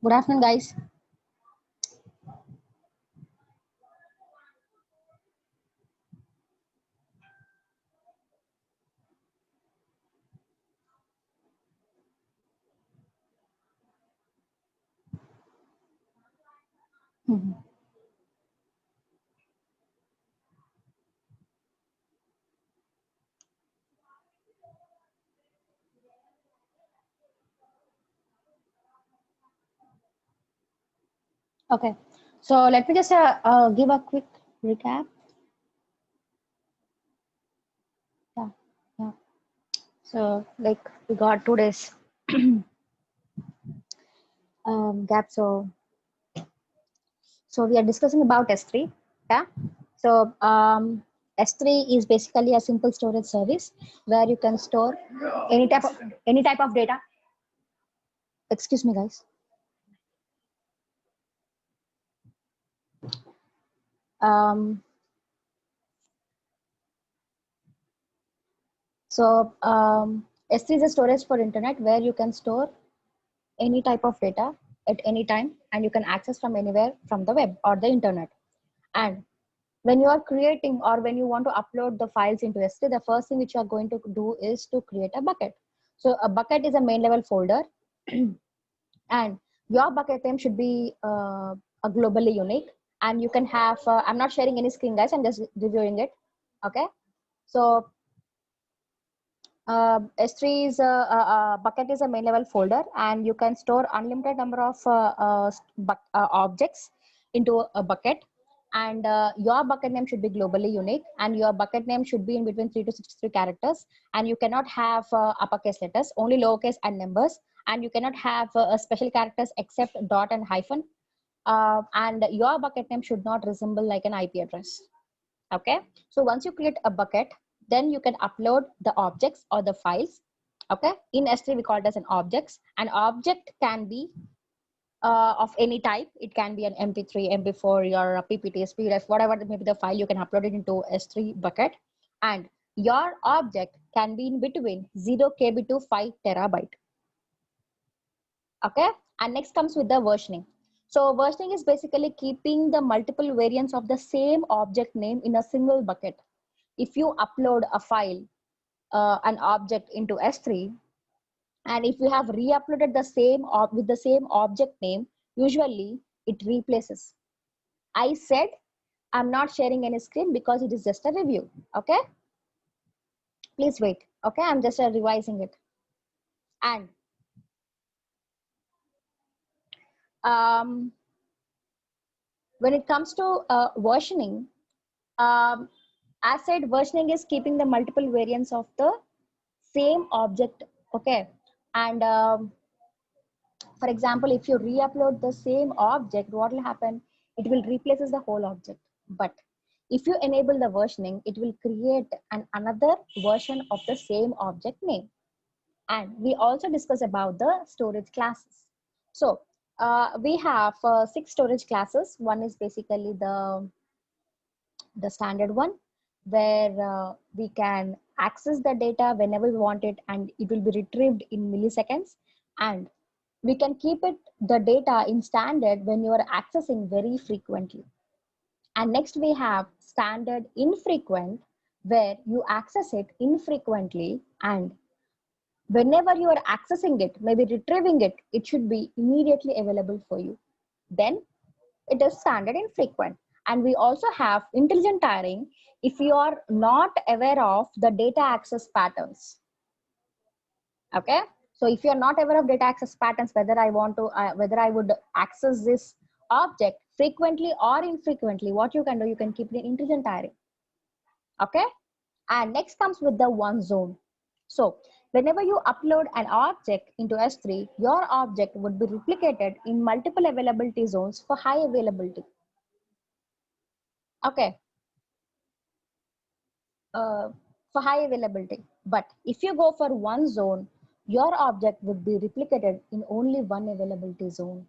Good afternoon, guys. Mhm. Okay, so let me just give a quick recap. Yeah, yeah. So like we got 2 days gap. So we are discussing about S3. Yeah. So S3 is basically a simple storage service where you can store any type of data. Excuse me, guys. Um, S3 is a storage for internet where you can store any type of data at any time and you can access from anywhere from the web or the internet. And when you are creating or when you want to upload the files into S3, the first thing which you are going to do is to create a bucket. So a bucket is a main level folder and your bucket name should be a globally unique, and you can have I'm not sharing any screen, guys, I'm just reviewing it. Okay, so S3 is a bucket is a main level folder, and you can store unlimited number of objects into a bucket. And your bucket name should be globally unique, and your bucket name should be in between 3 to 63 characters. And you cannot have uppercase letters, only lowercase and numbers. And you cannot have special characters except dot and hyphen. And your bucket name should not resemble like an IP address. Okay, so once you create a bucket, then you can upload the objects or the files. Okay, in S3 we call it as an objects. An object can be of any type. It can be an MP3, MP4, your PPT, PDF, whatever may be the file, you can upload it into S3 bucket. And your object can be in between 0 KB to 5 terabyte. Okay, and next comes with the versioning. So versioning is basically keeping the multiple variants of the same object name in a single bucket. If you upload a file, an object into S3, and if you have re-uploaded the same with the same object name, usually it replaces. I said I'm not sharing any screen because it is just a review. Okay, please wait. Okay, I'm just revising it. And when it comes to versioning, as said, versioning is keeping the multiple variants of the same object. Okay, and for example, if you re-upload the same object, what will happen? It will replaces the whole object. But if you enable the versioning, it will create another version of the same object name. And we also discuss about the storage classes. So we have 6 storage classes. One is basically the standard one, where we can access the data whenever we want it, and it will be retrieved in milliseconds. And we can keep it the data in standard when you are accessing very frequently. And next we have standard infrequent, where you access it infrequently, and whenever you are accessing it, maybe retrieving it, it should be immediately available for you. Then it is standard infrequent. And we also have intelligent tiering if you are not aware of the data access patterns. Okay, so if you're not aware of data access patterns, whether I want to whether I would access this object frequently or infrequently, what you can do, you can keep the intelligent tiering. Okay, and next comes with the one zone. So whenever you upload an object into S3, your object would be replicated in multiple availability zones for high availability. Okay, for high availability. But if you go for one zone, your object would be replicated in only one availability zone.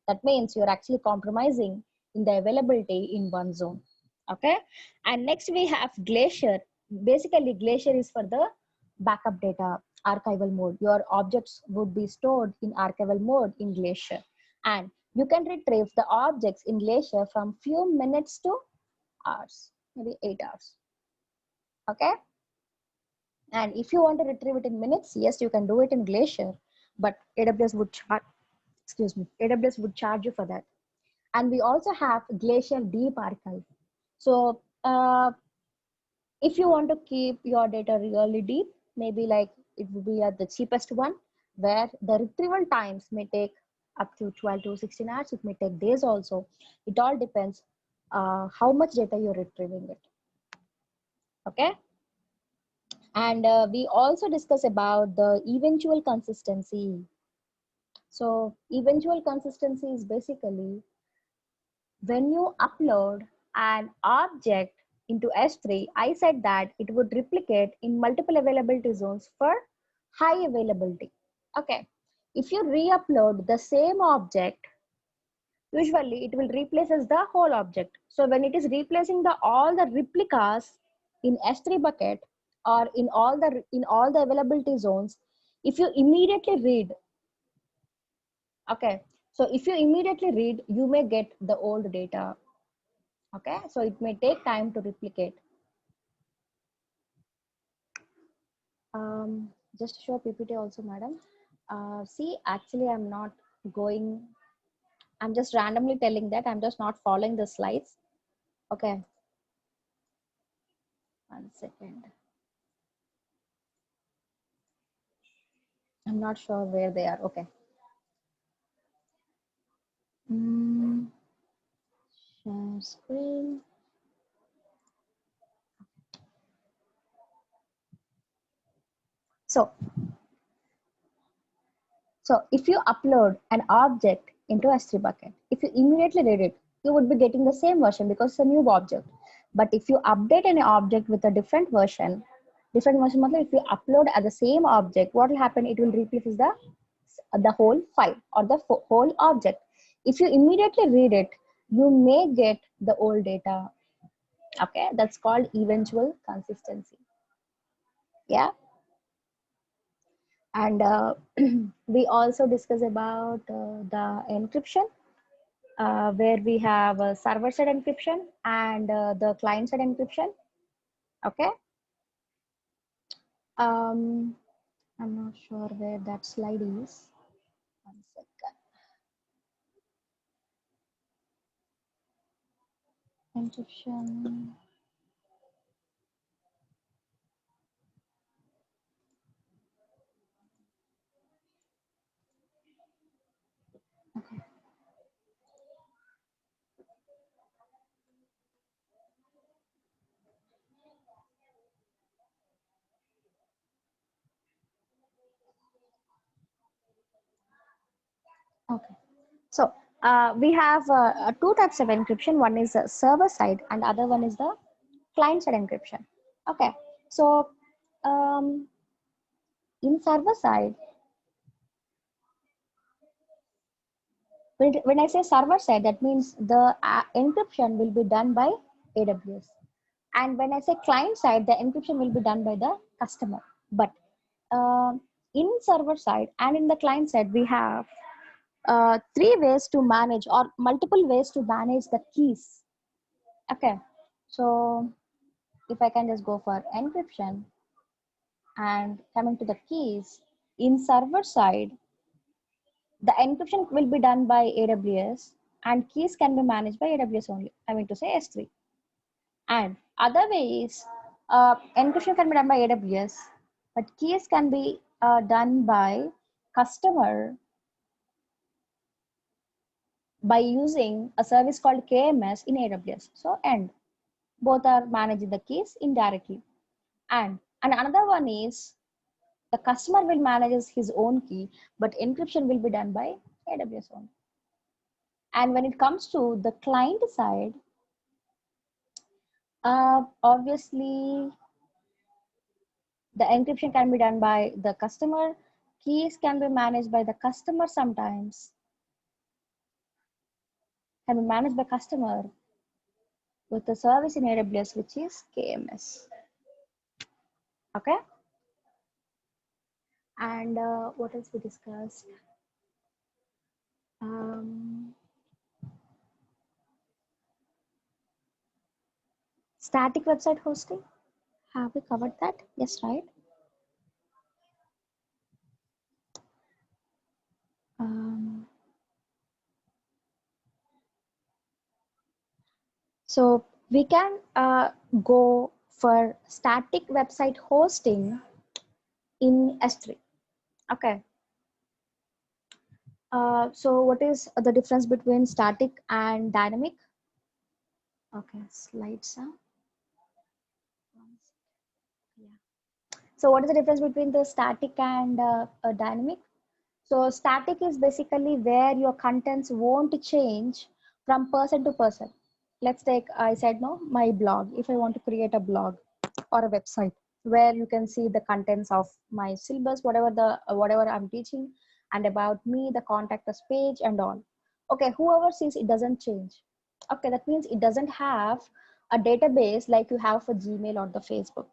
That means you're actually compromising in the availability in one zone. Okay. And next we have Glacier. Basically, Glacier is for the backup data archival mode. Your objects would be stored in archival mode in Glacier. And you can retrieve the objects in Glacier from few minutes to hours, maybe 8 hours. Okay. And if you want to retrieve it in minutes, yes, you can do it in Glacier, but AWS would charge, excuse me, AWS would charge you for that. And we also have Glacier Deep Archive. So if you want to keep your data really deep, maybe like it would be at the cheapest one, where the retrieval times may take up to 12 to 16 hours. It may take days also. It all depends how much data you're retrieving it. Okay. And we also discuss about the eventual consistency. So eventual consistency is basically when you upload an object into S3, I said that it would replicate in multiple availability zones for high availability. Okay. If you re-upload the same object, usually it will replaces the whole object. So when it is replacing all the replicas in S3 bucket or in all the availability zones, if you immediately read, okay, so if you immediately read, you may get the old data. Okay, so it may take time to replicate. Just to show PPT also, madam. See, actually, I'm not going. I'm just randomly telling that I'm just not following the slides. Okay, 1 second. I'm not sure where they are. Okay. Share screen. So if you upload an object into S3 bucket, if you immediately read it, you would be getting the same version because it's a new object. But if you update an object with a different version if you upload at the same object, what will happen? It will replace the whole file or the whole object. If you immediately read it, you may get the old data. Okay, that's called eventual consistency. Yeah. And we also discuss about the encryption, where we have server-side encryption and the client-side encryption. Okay. I'm not sure where that slide is. 1 second. Encryption. Okay. Okay. So we have two types of encryption. One is server side and other one is the client side encryption. Okay. So in server side, when I say server side, that means the encryption will be done by AWS. And when I say client side, the encryption will be done by the customer. But in server side and in the client side, we have three ways to manage or multiple ways to manage the keys. Okay. So if I can just go for encryption and coming to the keys, in server side, the encryption will be done by AWS and keys can be managed by AWS only. I mean to say S3. And other ways, encryption can be done by AWS, but keys can be done by customer by using a service called KMS in AWS. So, and both are managing the keys indirectly. And another one is the customer will manage his own key, but encryption will be done by AWS only. And when it comes to the client side, obviously the encryption can be done by the customer. Keys can be managed by the customer sometimes. Can be managed by customer with the service in AWS, which is KMS. Okay. And what else we discussed? Static website hosting. Have we covered that? Yes, right? So we can go for static website hosting in S3. Okay. So what is the difference between static and dynamic? Okay, slides. Yeah. So what is the difference between the static and dynamic? So static is basically where your contents won't change from person to person. Let's take, I said no, my blog. If I want to create a blog or a website where you can see the contents of my syllabus, whatever I'm teaching, and about me, the contact us page and all. Okay, whoever sees it doesn't change. Okay, that means it doesn't have a database like you have for Gmail or the Facebook.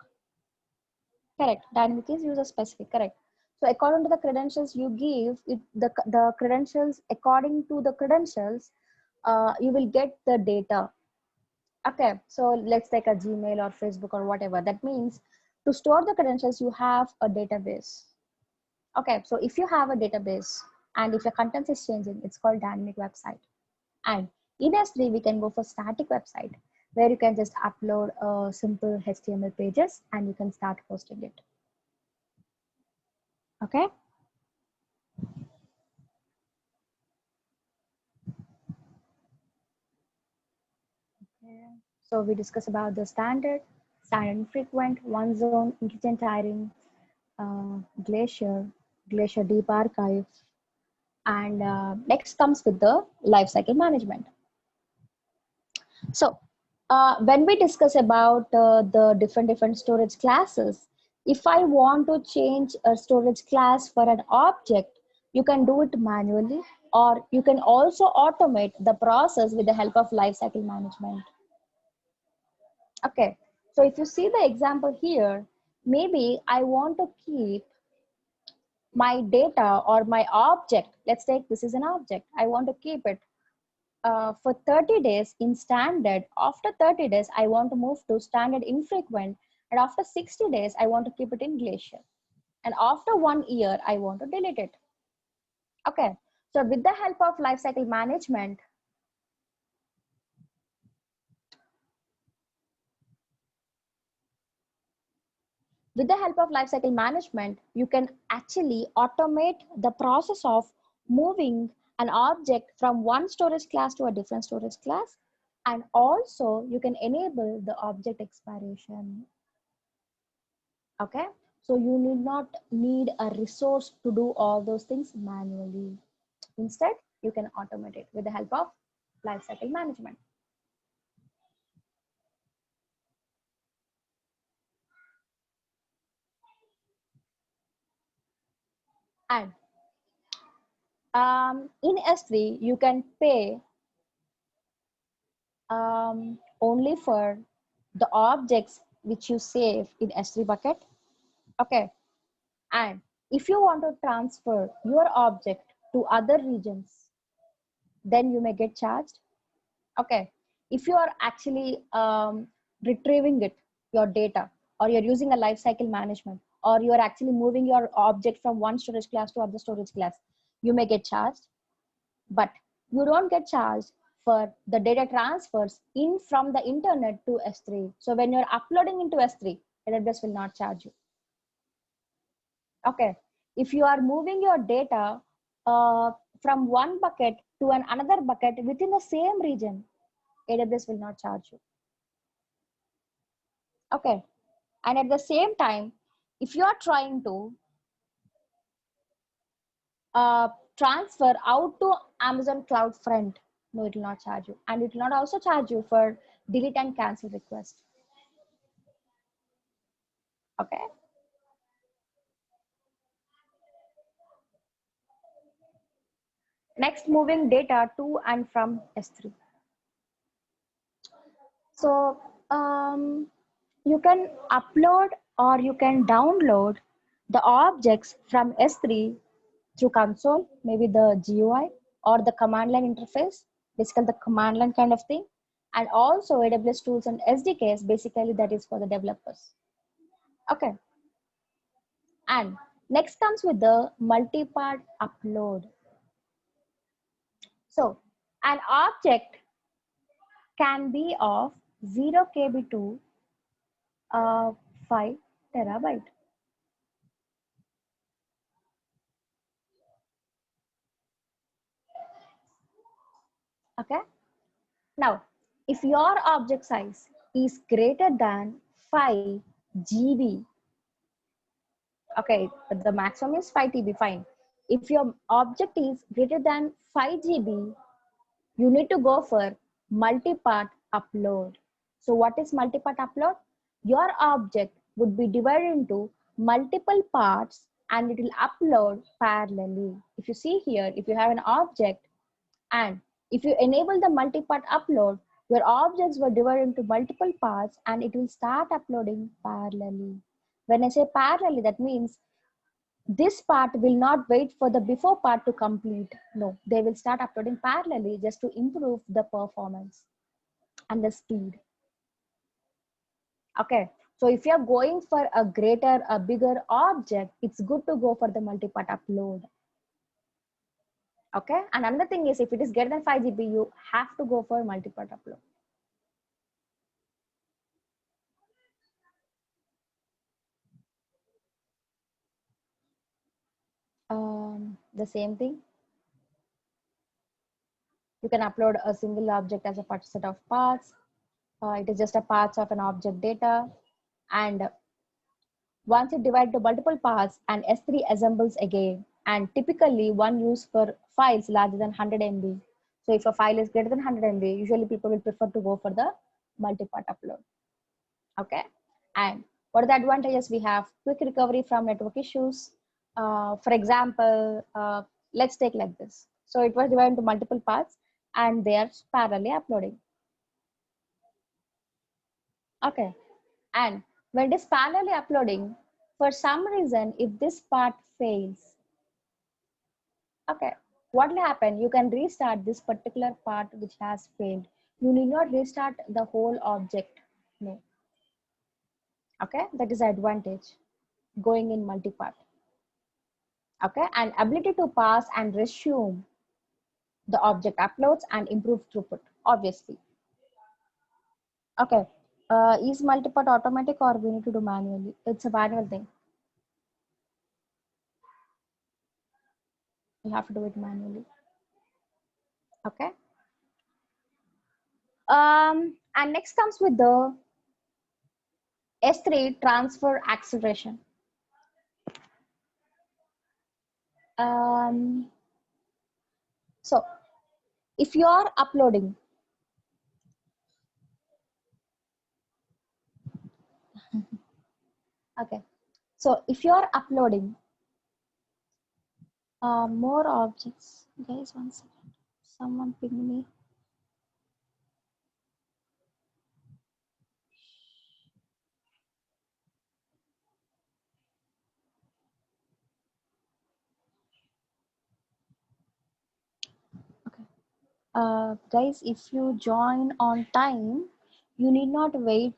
Correct. Dynamic is user specific. Correct. So according to the credentials you give, the credentials, according to the credentials, you will get the data. Okay. So let's take a Gmail or Facebook or whatever. That means to store the credentials, you have a database. Okay. So if you have a database and if your content is changing, it's called dynamic website. And in S3, we can go for static website where you can just upload simple HTML pages and you can start hosting it. Okay. So we discuss about the standard infrequent, one zone, intelligent tiring, glacier, glacier deep archive, and next comes with the lifecycle management. So when we discuss about the different storage classes, if I want to change a storage class for an object, you can do it manually, or you can also automate the process with the help of lifecycle management. Okay, so if you see the example here, maybe I want to keep my data or my object. Let's take this is an object. I want to keep it for 30 days in standard. After 30 days, I want to move to standard infrequent. And after 60 days, I want to keep it in glacier. And after 1 year, I want to delete it. Okay, so with the help of lifecycle management, you can actually automate the process of moving an object from one storage class to a different storage class. And also you can enable the object expiration. Okay, so you need not need a resource to do all those things manually. Instead, you can automate it with the help of lifecycle management. And in S3, you can pay only for the objects which you save in S3 bucket. Okay. And if you want to transfer your object to other regions, then you may get charged. Okay. If you are actually retrieving it, your data, or you're using a life cycle management, or you're actually moving your object from one storage class to other storage class, you may get charged, but you don't get charged for the data transfers in from the internet to S3. So when you're uploading into S3, AWS will not charge you. Okay. If you are moving your data from one bucket to another bucket within the same region, AWS will not charge you. Okay. And at the same time, if you are trying to transfer out to Amazon CloudFront, no, it will not charge you. And it will not also charge you for delete and cancel request. Okay. Next, moving data to and from S3. So you can upload or you can download the objects from S3 through console, maybe the GUI or the command line interface, basically the command line kind of thing. And also AWS tools and SDKs, basically that is for the developers. Okay. And next comes with the multi-part upload. So an object can be of 0 KB to 5 terabyte. Okay. Now, if your object size is greater than 5 GB, okay, but the maximum is 5 TB, fine. If your object is greater than 5 GB, you need to go for multi-part upload. So what is multi-part upload? Your object would be divided into multiple parts and it will upload parallelly. If you see here, if you have an object and if you enable the multi-part upload, your objects were divided into multiple parts and it will start uploading parallelly. When I say parallelly, that means this part will not wait for the before part to complete. No, they will start uploading parallelly just to improve the performance and the speed. Okay, so if you're going for a bigger object, it's good to go for the multi-part upload. Okay, and another thing is if it is greater than 5 GB, you have to go for multi-part upload. The same thing. You can upload a single object as a part set of parts. It is just a parts of an object data. And once it divides to multiple parts, and S3 assembles again. And typically one used for files larger than 100 MB. So if a file is greater than 100 MB, usually people will prefer to go for the multi-part upload. Okay. And what are the advantages? We have quick recovery from network issues. For example, let's take like this. So it was divided into multiple parts and they are parallelly uploading. Okay. And when it is parallelly uploading, for some reason, if this part fails, okay, what will happen? You can restart this particular part which has failed. You need not restart the whole object. No. Okay, that is advantage going in multi-part. Okay, and ability to pass and resume the object uploads and improve throughput, obviously. Okay, is multi-part automatic or we need to do manually? It's a manual thing. You have to do it manually. Okay. And next comes with the S3 transfer acceleration. So if you are uploading, okay, so if you are uploading more objects, guys, one second, someone ping me. Okay, guys, if you join on time, you need not wait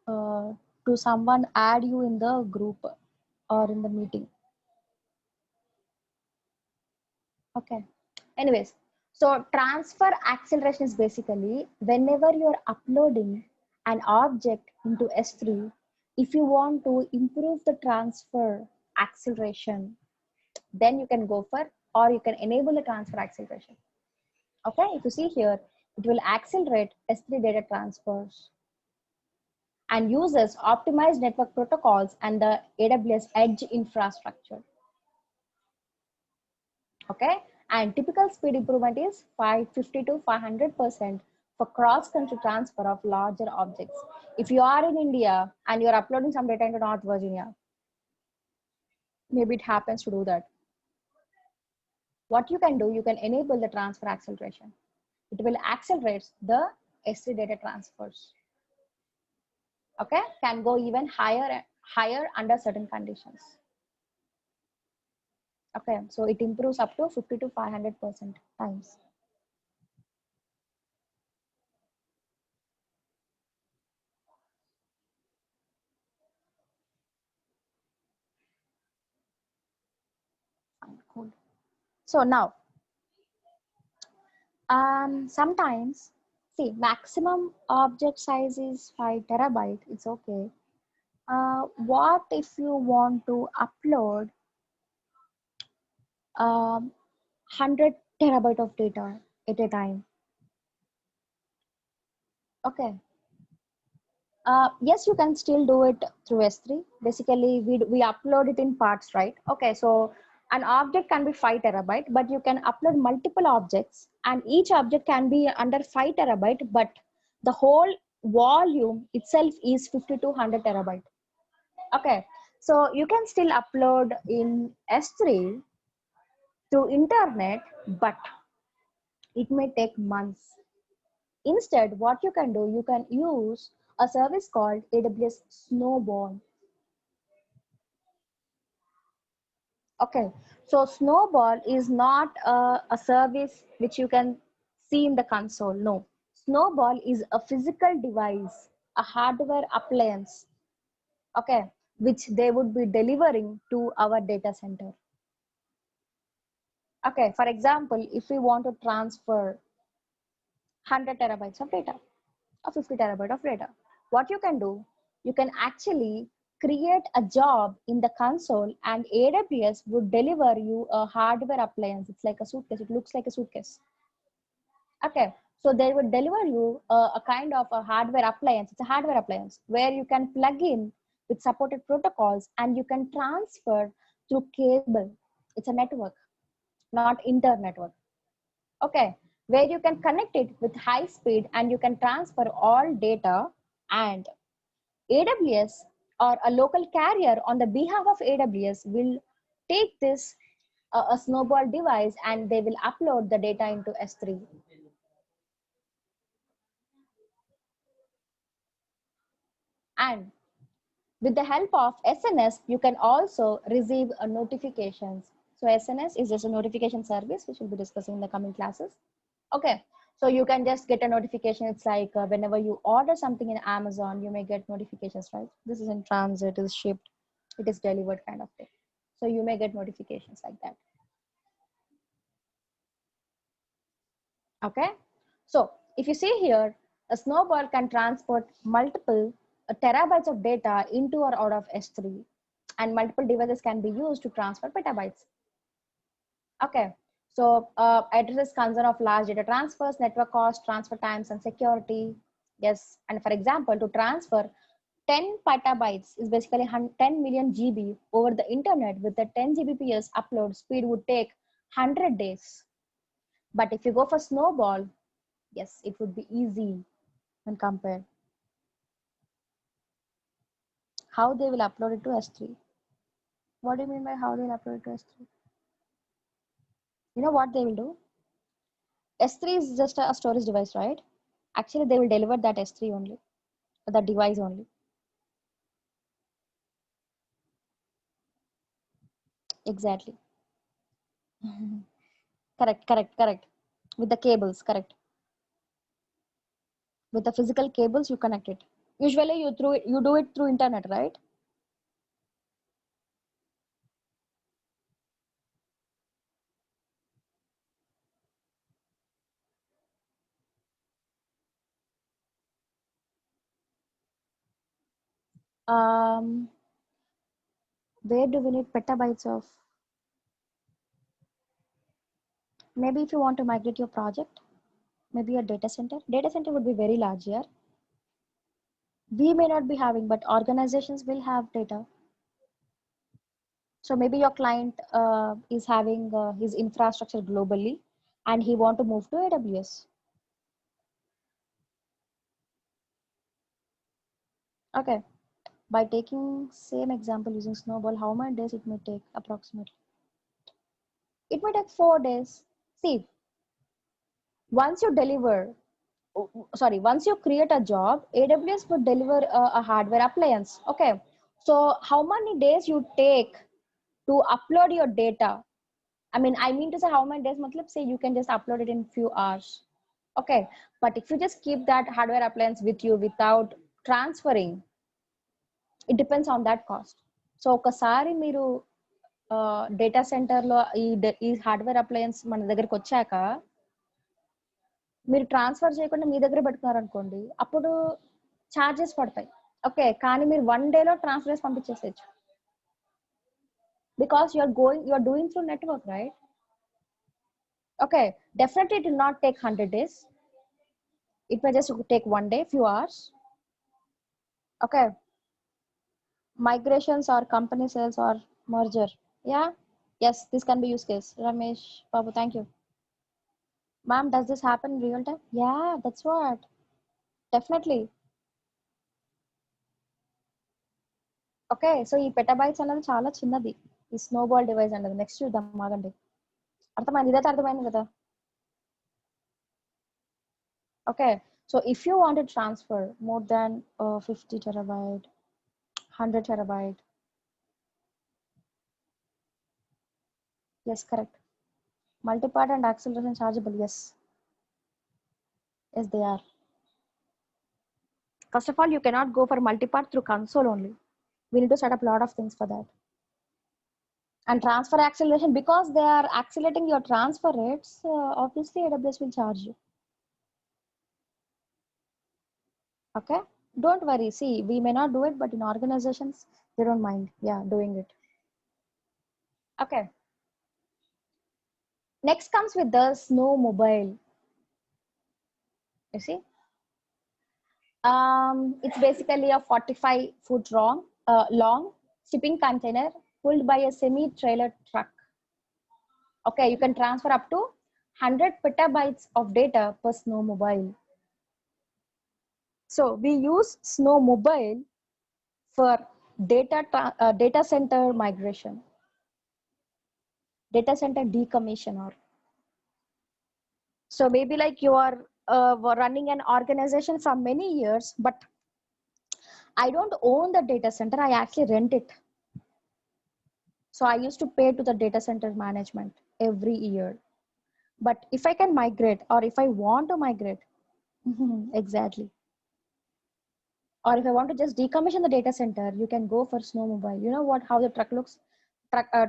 to someone add you in the group or in the meeting. Okay. Anyways, so transfer acceleration is basically whenever you're uploading an object into S3, if you want to improve the transfer acceleration, then you can go for, or you can enable the transfer acceleration. Okay, if you see here, it will accelerate S3 data transfers and uses optimized network protocols and the AWS Edge infrastructure. Okay, and typical speed improvement is 550 to 500% for cross-country transfer of larger objects. If you are in India and you're uploading some data into North Virginia, maybe it happens to do that. What you can do, you can enable the transfer acceleration. It will accelerate the S3 data transfers. Okay, can go even higher under certain conditions. Okay, so it improves up to 50 to 500% times. Fine, cool. So now, sometimes, see, maximum object size is 5 terabyte. It's okay. What if you want to upload 100 terabyte of data at a time? Okay. Yes, you can still do it through S3. Basically, we upload it in parts, right? Okay, so an object can be 5 terabyte, but you can upload multiple objects, and each object can be under 5 terabyte, but the whole volume itself is 50 to 100 terabyte. Okay, so you can still upload in S3 through internet, but it may take months. Instead, what you can do, you can use a service called AWS Snowball. Okay, so Snowball is not a service which you can see in the console. No, Snowball is a physical device, a hardware appliance, okay, which they would be delivering to our data center. Okay, for example, if we want to transfer 100 terabytes of data or 50 terabyte of data, what you can do, you can actually create a job in the console and AWS would deliver you a hardware appliance. It's like a suitcase. It looks like a suitcase. Okay. So they would deliver you a kind of a hardware appliance. It's a hardware appliance where you can plug in with supported protocols and you can transfer through cable. It's a network, not internet network. Okay, where you can connect it with high speed and you can transfer all data, and AWS or a local carrier on the behalf of AWS will take this a Snowball device and they will upload the data into S3. And with the help of SNS, you can also receive notifications. So SNS is just a notification service, which we'll be discussing in the coming classes. Okay, so you can just get a notification. It's like whenever you order something in Amazon, you may get notifications, right? This is in transit, it is shipped, it is delivered kind of thing. So you may get notifications like that. Okay, so if you see here, a Snowball can transport multiple terabytes of data into or out of S3, and multiple devices can be used to transfer petabytes. Okay, so addresses concern of large data transfers, network cost, transfer times, and security. Yes, and for example, to transfer 10 petabytes is basically 10 million GB over the internet with the 10 Gbps upload speed would take 100 days. But if you go for Snowball, yes, it would be easy when compared. How they will upload it to S3? What do you mean by how they will upload it to S3? You know what they will do? S3 is just a storage device, right? Actually, they will deliver that S3 only, that device only. Exactly. Correct, correct, correct. With the cables, correct. With the physical cables, you connect it. Usually you do it through internet, right? Um, where do we need petabytes of? Maybe if you want to migrate your project, maybe a data center. Data center would be very large here. We may not be having, but organizations will have data. So maybe your client is having his infrastructure globally, and he want to move to AWS. Okay. By taking same example using Snowball, how many days it may take approximately? It may take 4 days. See, once you deliver, once you create a job, AWS would deliver a hardware appliance. Okay. So how many days you take to upload your data? I mean to say how many days, matlab, say you can just upload it in few hours. Okay. But if you just keep that hardware appliance with you without transferring, it depends on that cost. So ఒకసారి మీరు data సెంటర్లో ఈ hardware appliances మన దగ్గరికి వచ్చాక మీరు transfer చేయకుండా మీ దగ్గర పెట్టుకున్నారు అనుకోండి, అప్పుడు ఛార్జెస్ పడతాయి. ఓకే, కానీ మీరు 1 డేలో ట్రాన్స్ఫర్ చేసి పంపించేసేయచ్చు. Because you're doing through network, right? Okay, definitely it will not take 100 days. It may just take 1 day, few hours. Okay, migrations or company sales or merger. Yeah, yes, this can be use case. Ramesh Babu, thank you. Ma'am, does this happen in real time? Yeah, that's what. Definitely. Okay, so ఈ petabytes అనేది చాలా చిన్నది, ఈ snowball device అనేది. Next చూద్దాం, ఆగండి. అర్థమైంది, ఇదైతే అర్థమైంది కదా. Okay, so if you want to transfer more than 50 terabyte, 100 terabyte. Yes, correct. Multipart and acceleration chargeable. Yes, yes, they are. First of all, you cannot go for multipart through console only. We need to set up a lot of things for that. And transfer acceleration, because they are accelerating your transfer rates, obviously AWS will charge you. Okay, don't worry. See, we may not do it, but in organizations they don't mind, yeah, doing it. Okay, next comes with the Snow Mobile. You see, it's basically a 45-foot long shipping container pulled by a semi-trailer truck. Okay, you can transfer up to 100 petabytes of data per Snow Mobile. So we use Snow Mobile for data center migration, data center decommission. Or so maybe like you are running an organization for many years, but I don't own the data center, I actually rent it. So I used to pay to the data center management every year. But if I can migrate, or if I want to migrate, exactly. Or if I want to just decommission the data center, you can go for Snow Mobile. You know what? How the truck looks?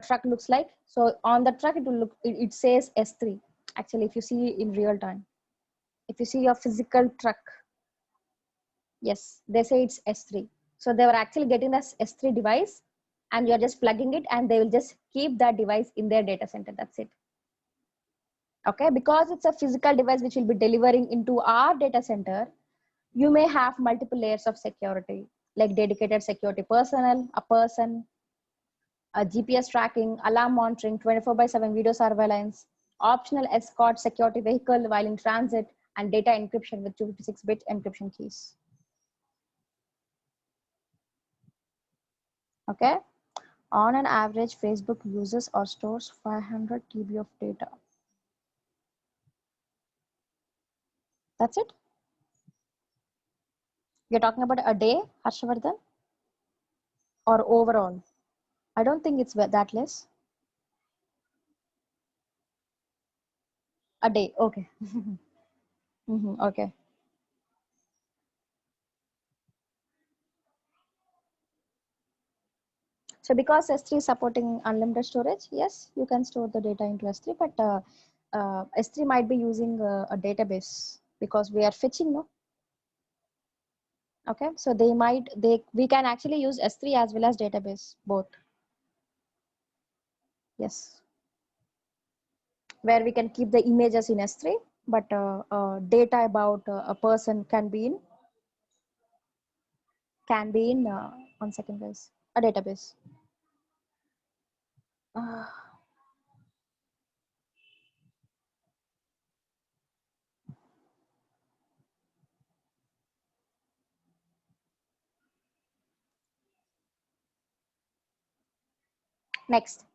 Truck looks like. So on the truck, it will look. It says S3. Actually, if you see in real time, if you see your physical truck, yes, they say it's S3. So they were actually getting this S3 device, and you're just plugging it, and they will just keep that device in their data center. That's it. Okay, because it's a physical device which will be delivering into our data center, you may have multiple layers of security, like dedicated security personnel, a person, a GPS tracking, alarm monitoring, 24/7 video surveillance, optional escort security vehicle while in transit, and data encryption with 256-bit encryption keys. Okay, on an average, Facebook uses or stores 500 TB of data. That's it. You're talking about a day, Harshvardhan, or overall? I don't think it's that less. A day, okay. Okay. So because S3 is supporting unlimited storage, yes, you can store the data into S3, but S3 might be using a database because we are fetching, no? Okay, so we can actually use S3 as well as database, both. Yes, where we can keep the images in S3, but data about a person can be in 1 second, guys, a database. Uh, Next,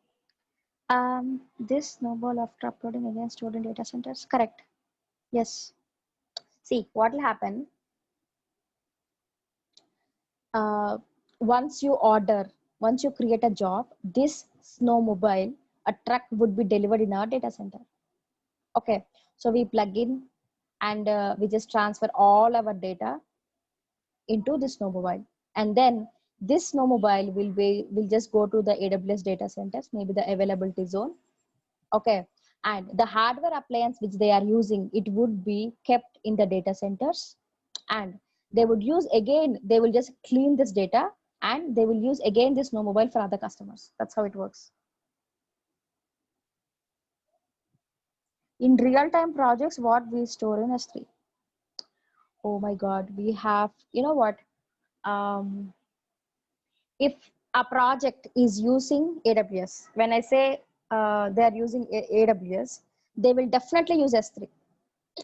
this snowball after uploading again stored in data centers. Correct. Yes. See, what will happen uh, once you create a job, this snowmobile, a truck would be delivered in our data center. Okay, so we plug in and we just transfer all our data into the snowmobile, and then this snowmobile will just go to the AWS data centers, maybe the availability zone. Okay, and the hardware appliance which they are using, it would be kept in the data centers, and they will just clean this data, and they will use again this snowmobile for other customers. That's how it works. In real-time projects, what we store in S3? Oh my God, we have, you know what? Um, if a project is using AWS, when I say they are using AWS, they will definitely use S3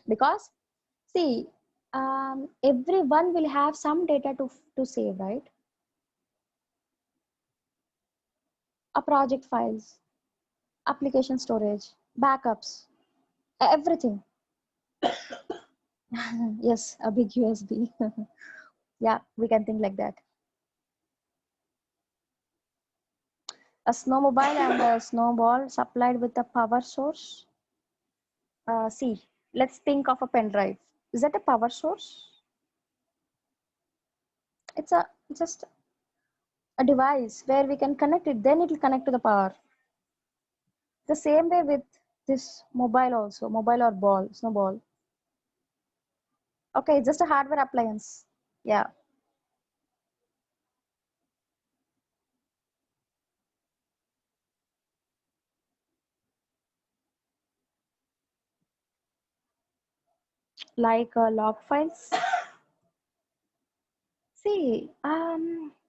because see, everyone will have some data to save, right? A project files, application storage, backups, everything. Yes, a big USB. Yeah, we can think like that. A snowmobile and a snowball supplied with a power source. See, let's think of a pen drive. Is that a power source? It's a just a device where we can connect it, then it will connect to the power. The same way with this mobile also, mobile or ball, snowball. Okay, just a hardware appliance. Yeah, like log files. See,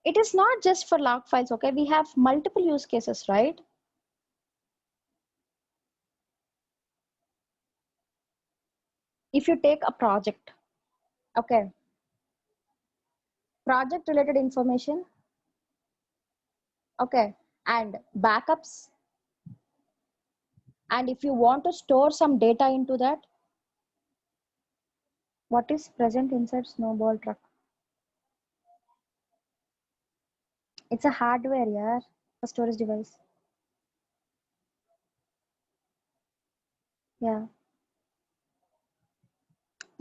it is not just for log files, okay? We have multiple use cases, right? If you take a project, okay, project related information, okay, and backups, and if you want to store some data into that, what is present inside snowball truck? It's a hardware, yeah, a storage device. Yeah.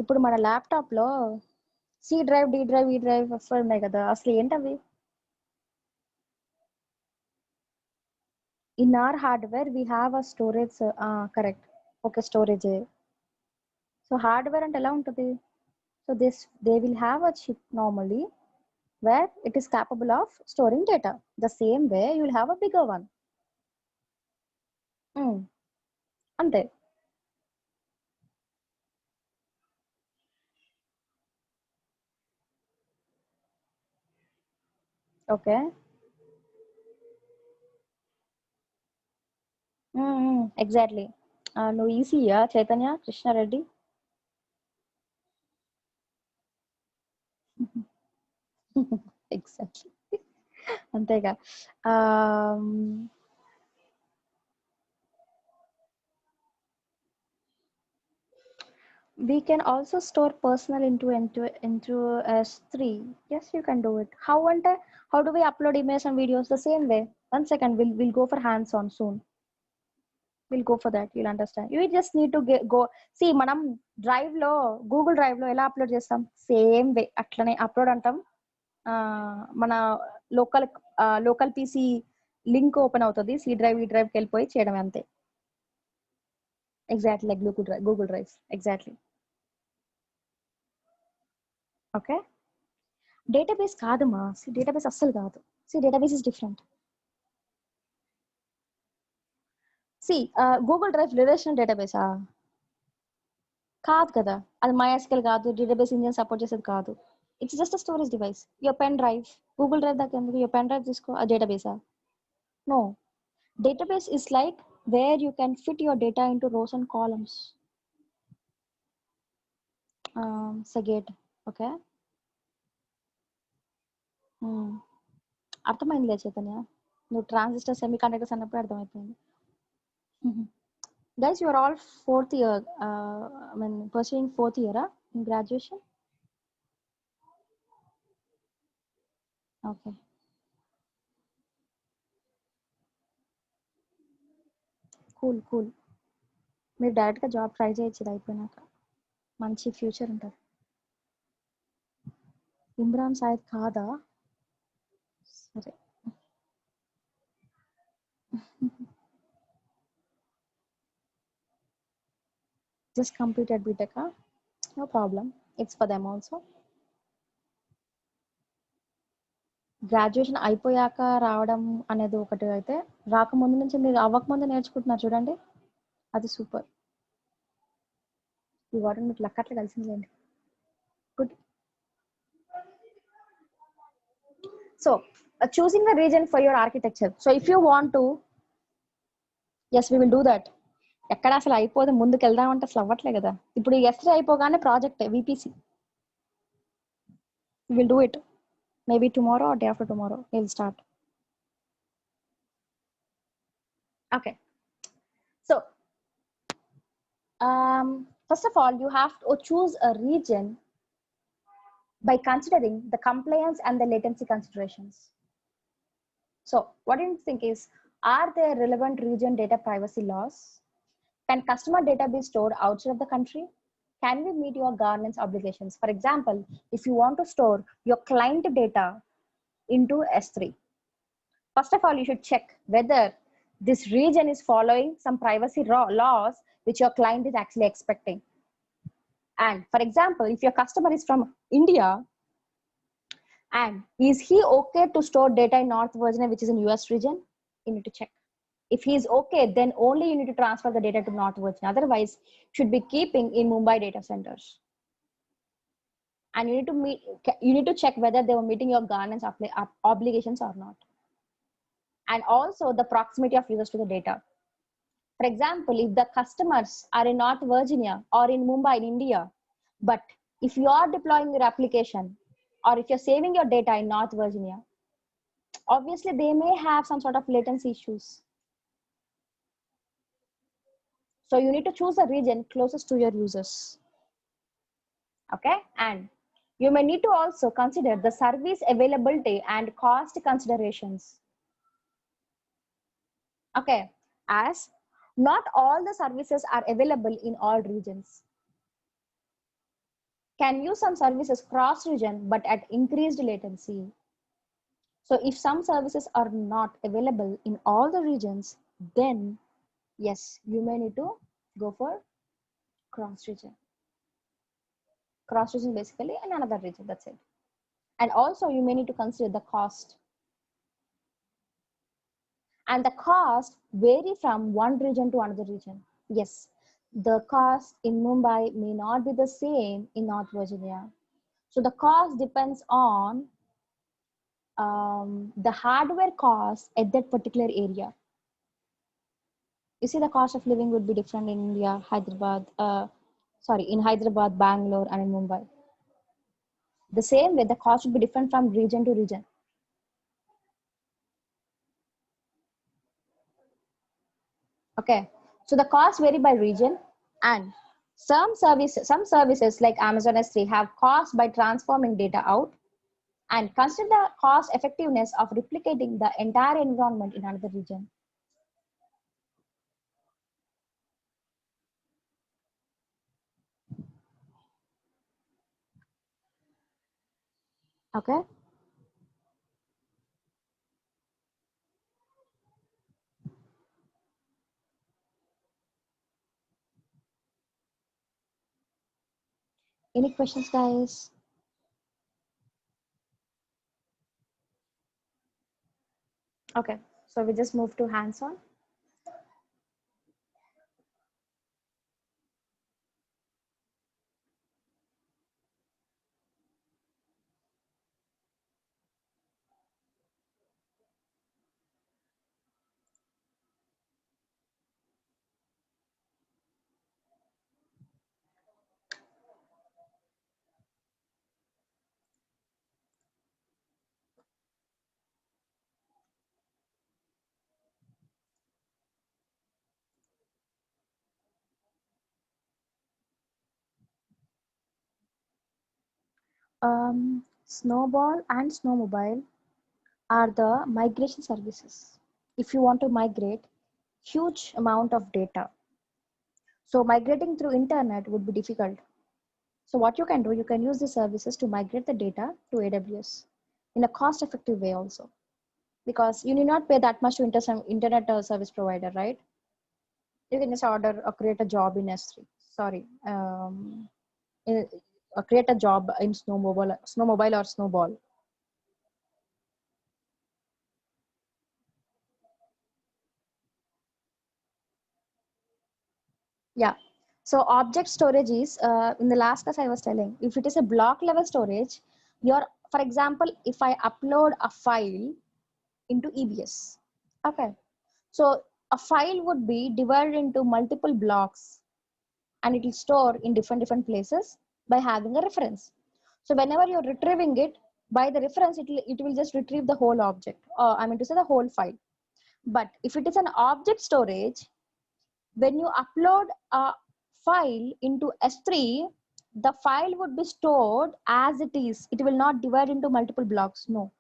ఇప్పుడు మన laptop లో C drive, D drive, ఈ drive ఉన్నాయి కదా, అసలు ఏంటవి? In our hardware we have a storage, correct, okay, storage. So hardware అంటే ఎలా ఉంటుంది? So they will have a chip normally where it is capable of storing data. The same way you will have a bigger one. అంతే. Okay. Exactly. నువ్వు ఈసీయా Chaitanya Krishna Reddy? Exactly. అంతేగా. We can also store personal into S3. Yes, you can do it. How do we upload images and videos? The same way. 1 second, we'll go for hands-on soon. We'll go for that. You'll understand. You just need to go. See, మనం drive లో, Google drive లో ఎలా upload చేస్తాం? Same way అట్లనే upload అంటాం. మన local PC link open అవుతుంది, C drive E డ్రైవ్కి వెళ్ళిపోయి చేయడం అంతే. Exactly like Google drive exactly. Okay, database కాదమ్మా, డేటాబేస్ అస్సలు కాదు. Database is different. Google drive relational డేటాబేసా? కాదు కదా, అది MySQL కాదు, డేటాబేస్ ఇంజిన్ సపోర్ట్ చేసేది కాదు. It's just a storage device. Your pen drive, Google drive దాకా ఎందుకు? యువర్ పెన్ డ్రైవ్ తీసుకో, ఆ డేటాబేసా? No, database is like where you can fit your data into rows and columns. Seagate. Okay. అర్థమైందిలే చైతన్య, నువ్వు transistor semi conductors అన్నప్పుడు అర్థమైపోయింది. Guys, you are all fourth year, pursuing fourth year in graduation. Okay, cool. మీరు డైరెక్ట్గా job try చేయొచ్చు ఇది అయిపోయినాక, మంచి ఫ్యూచర్ ఉంటుంది. ఇమ్రాన్ సాయిద్ కాదా? సరే. Just completed BTech, no problem, it's for them also. Graduation అయిపోయాక రావడం అనేది ఒకటి అయితే, రాకముందు నుంచి మీరు అవ్వకముందు నేర్చుకుంటున్నారు చూడండి, అది సూపర్. ఈ వాటర్ మీకు లక్ అట్లా కలిసిందండి. Good. So choosing the region for your architecture. So if you want to, yes we will do that. ఎక్కడ అసలు అయిపోతే ముందుకు వెళ్దామంటే అసలు అవ్వట్లే కదా. ఇప్పుడు S3 అయిపోగానే project VPC, we will do it. Maybe tomorrow or day after tomorrow we'll start. Okay, so first of all you have to choose a region by considering the compliance and the latency considerations. So what do you think is, are there relevant region data privacy laws? Can customer data be stored outside of the country? Can we meet your governance obligations? For example, if you want to store your client data into S3, first of all you should check whether this region is following some privacy laws which your client is actually expecting. And for example, if your customer is from India, and is he okay to store data in North Virginia, which is in US region? You need to check. If he is okay, then only you need to transfer the data to North Virginia. Otherwise, should be keeping in Mumbai data centers. And you need to check whether they were meeting your governance obligations or not. And also the proximity of users to the data. For example, if the customers are in North Virginia or in Mumbai in India, but if you are deploying your application or if you're saving your data in North Virginia, obviously they may have some sort of latency issues. So you need to choose a region closest to your users. Okay, and you may need to also consider the service availability and cost considerations. Okay, as not all the services are available in all regions. Can use some services cross region but at increased latency. So if some services are not available in all the regions, then yes, you may need to go for cross region. Cross region basically in another region, that's it. And also you may need to consider the cost. And the cost vary from one region to another region. Yes, the cost in Mumbai may not be the same in North Virginia. So the cost depends on the hardware cost at that particular area. You see, the cost of living would be different in India, in Hyderabad, Bangalore, and in Mumbai. The same way, the cost would be different from region to region. Okay, so the costs vary by region, and some services like Amazon S3 have cost by transforming data out, and consider the cost effectiveness of replicating the entire environment in another region. Okay, Any questions, guys? Okay, so we just move to hands-on. Snowball and Snowmobile are the migration services. If you want to migrate huge amount of data, so migrating through internet would be difficult. So what you can do, you can use the services to migrate the data to AWS in a cost-effective way also, because you need not pay that much to internet service provider, right? You can just order or create a job in S3. Sorry, in, create a job in Snowmobile or Snowball. Yeah. So object storage is, in the last class I was telling, if it is a block level storage, for example, if I upload a file into EBS, okay. So a file would be divided into multiple blocks and it will store in different places by having a reference. So whenever you're retrieving it by the reference, it will just retrieve the whole object, or I mean to say the whole file. But if it is an object storage, when you upload a file into S3, the file would be stored as it is. It will not divide into multiple blocks. No.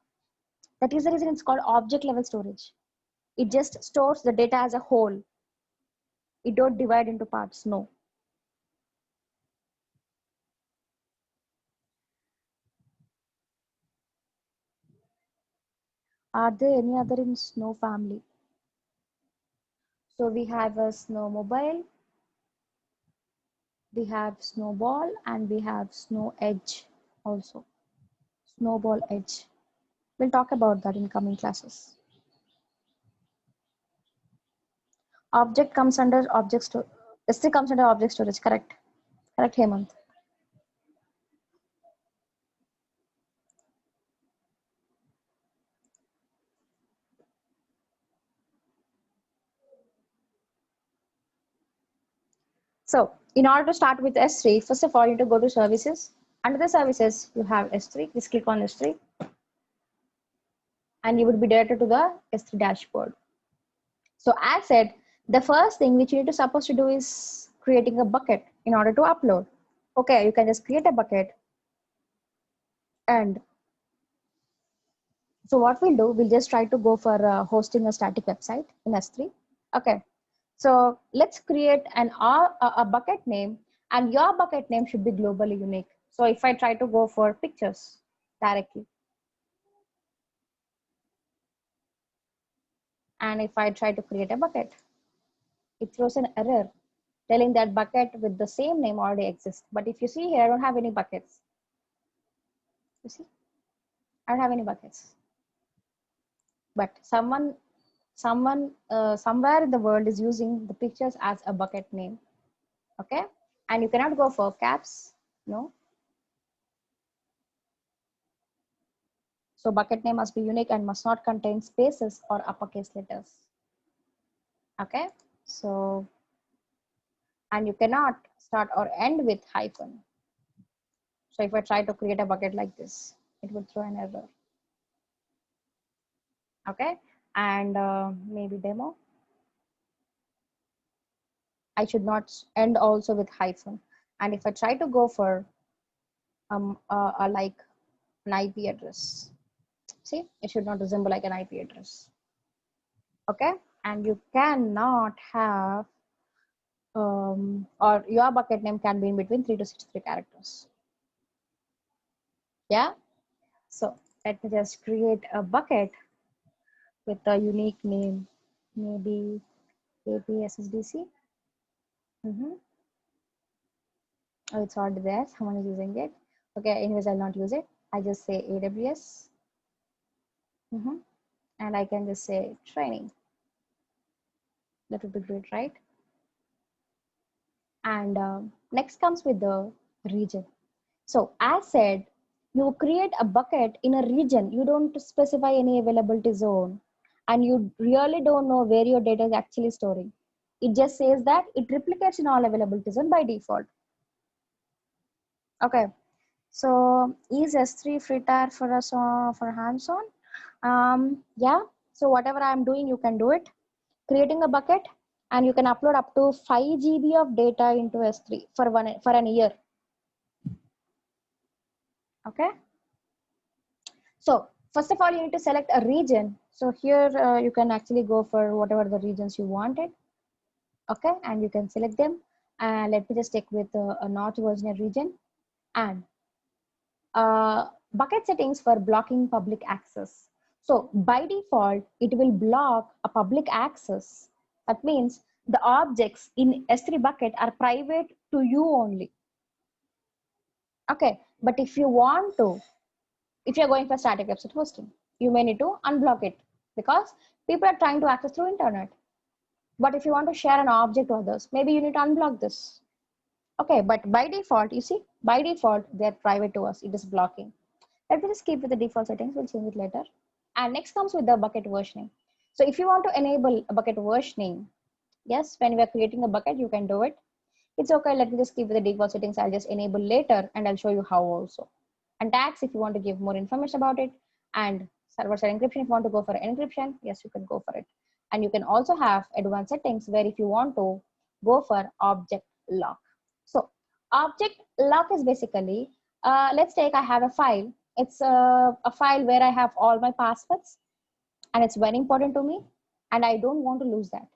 That is the reason it's called object level storage. It just stores the data as a whole. It don't divide into parts. No. Are there any other in Snow family? So we have a Snowmobile, we have Snowball, and we have Snow Edge also. Snowball Edge. We'll talk about that in coming classes. Object comes under object store. S3 comes under object storage. Correct. Correct, Hemant. So in order to start with S3, first of all, you need to go to services. Under the services, you have S3. Just click on S3 and you would be directed to the S3 dashboard. So as said, the first thing which you need to supposed to do is creating a bucket in order to upload. Okay, you can just create a bucket. And so what we'll do, we'll just try to go for hosting a static website in S3. Okay, so let's create a bucket name, and your bucket name should be globally unique. So if I try to go for pictures directly, and if I try to create a bucket, it throws an error telling that bucket with the same name already exists. But if you see here, I don't have any buckets. You see, I don't have any buckets. But someone somewhere in the world is using the pictures as a bucket name. Okay, and you cannot go for caps. No. So bucket name must be unique and must not contain spaces or uppercase letters. Okay, so, and you cannot start or end with hyphen. So if I try to create a bucket like this, it would throw an error. Okay, and maybe demo. I should not end also with hyphen. And if I try to go for like an IP address, see, it should not resemble like an IP address. Okay, and you cannot have or your bucket name can be in between 3 to 63 characters. Yeah, so let me just create a bucket with a unique name, maybe APSSDC. Oh, it's already there. Someone is using it. Okay, anyways, I'll not use it. I just say AWS. And I can just say training. That would be great, right? And next comes with the region. So as said, you create a bucket in a region. You don't specify any availability zone, and you really don't know where your data is actually storing. It just says that it replicates in all availability zone by default. Okay. So is S3 free tier for us for hands-on? Yeah. So whatever I'm doing, you can do it. Creating a bucket, and you can upload up to 5 GB of data into S3 for an year. Okay. So first of all, you need to select a region. So here you can actually go for whatever the regions you wanted. Okay, and you can select them. And let me just stick with a North Virginia region. And bucket settings for blocking public access. So by default, it will block a public access. That means the objects in S3 bucket are private to you only. Okay, but if you want to, if you're going for static website hosting, you may need to unblock it because people are trying to access through internet. But if you want to share an object to others, maybe you need to unblock this. Okay, but by default, you see, by default, they're private to us. It is blocking. Let me just keep with the default settings. We'll change it later. And next comes with the bucket versioning. So if you want to enable a bucket versioning, yes, when we are creating a bucket, you can do it. It's okay. Let me just keep with the default settings. I'll just enable later and I'll show you how also. And tags, if you want to give more information about it, and server-side encryption, if you want to go for encryption, yes, you can go for it. And you can also have advanced settings where if you want to go for object lock. So object lock is basically, let's take, I have a file. It's a file where I have all my passwords and it's very important to me and I don't want to lose that.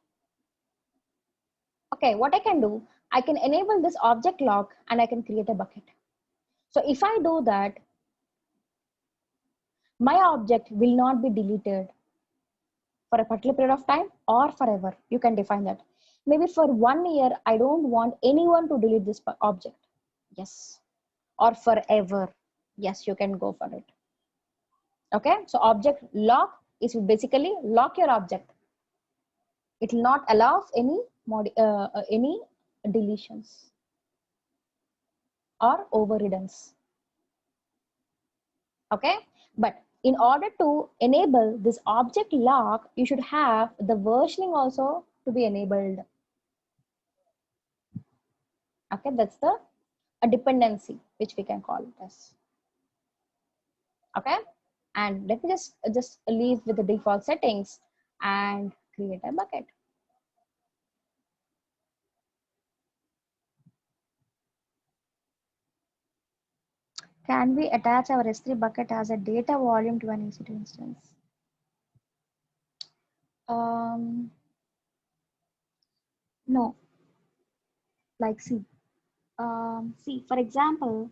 Okay, what I can do, I can enable this object lock and I can create a bucket. So if I do that, my object will not be deleted for a particular period of time or forever. You can define that. Maybe for 1 year, I don't want anyone to delete this object. Yes. Or forever. Yes, you can go for it. Okay. So object lock is basically lock your object. It will not allow any deletions or overridden. Okay. But in order to enable this object lock, you should have the versioning also to be enabled. Okay, that's a dependency which we can call it as. Okay, and let me just leave with the default settings and create a bucket. Can we attach our S3 bucket as a data volume to an EC2 instance? No. Like see, for example,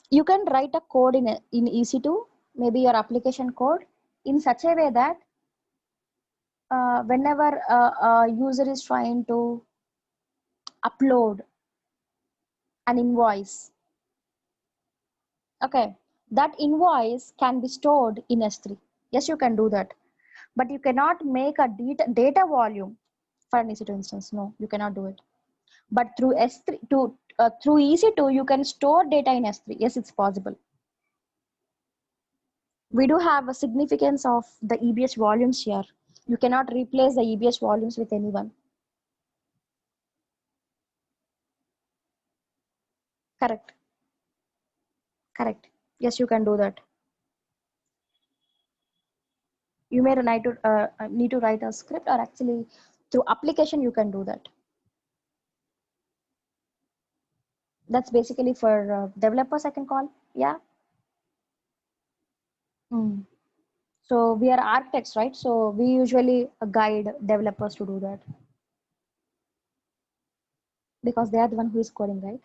you can write a code in EC2, maybe your application code, in such a way that whenever a user is trying to upload an invoice, okay, that invoice can be stored in S3. Yes, you can do that, but you cannot make a data volume for an EC2 instance. No, you cannot do it. But through S3 through EC2, you can store data in S3. Yes, it's possible. We do have a significance of the EBS volumes here. You cannot replace the EBS volumes with anyone. Correct. Correct. Yes, you can do that. You may need to write a script, or actually through application you can do that. That's basically for developers, I can call. Yeah. So we are architects, right? So we usually guide developers to do that because they are the one who is coding, right?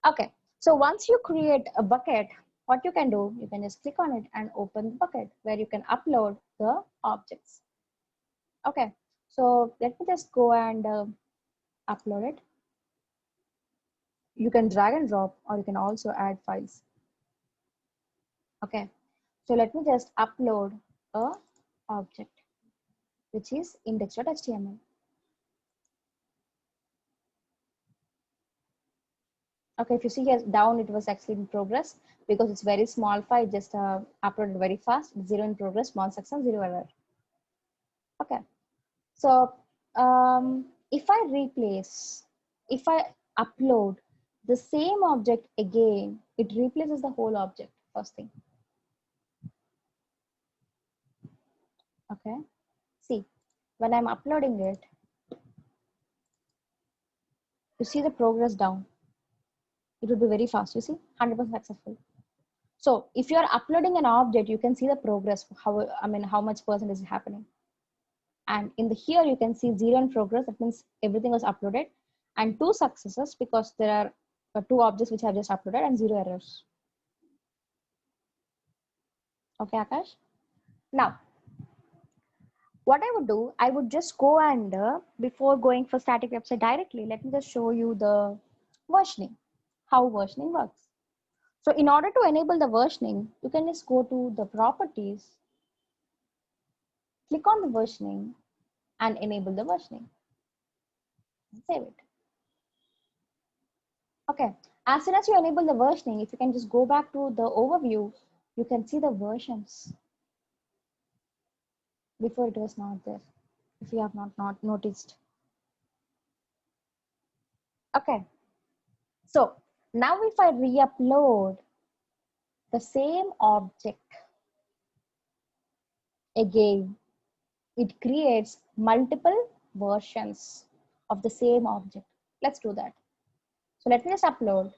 Okay, so once you create a bucket, what you can do, you can just click on it and open the bucket where you can upload the objects. Okay, So let me just go and upload it. You can drag and drop, or you can also add files. Okay, so let me just upload a object, which is index.html. Okay, if you see here down, it was actually in progress because it's very small file, just uploaded very fast. 0 in progress, 1 section, 0 error. Okay, so if I replace, if I upload the same object again, it replaces the whole object, first thing. Okay, see, when I'm uploading it, you see the progress down. It will be very fast, you see, 100% successful. So if you are uploading an object, you can see the progress, how much percent is happening. And in the here, you can see 0 in progress. That means everything was uploaded, and 2 successes because there are 2 objects which I just uploaded, and 0 errors. Okay, Akash. Now, what I would do, I would just go and before going for static website directly, let me just show you the versioning, how versioning works. So in order to enable the versioning, you can just go to the properties, click on the versioning, and enable the versioning. Save it. Okay, as soon as you enable the versioning, if you can just go back to the overview, you can see the versions. Before it was not there, if you have not noticed. Okay, so now if I re-upload the same object again, it creates multiple versions of the same object. Let's do that. So let me just upload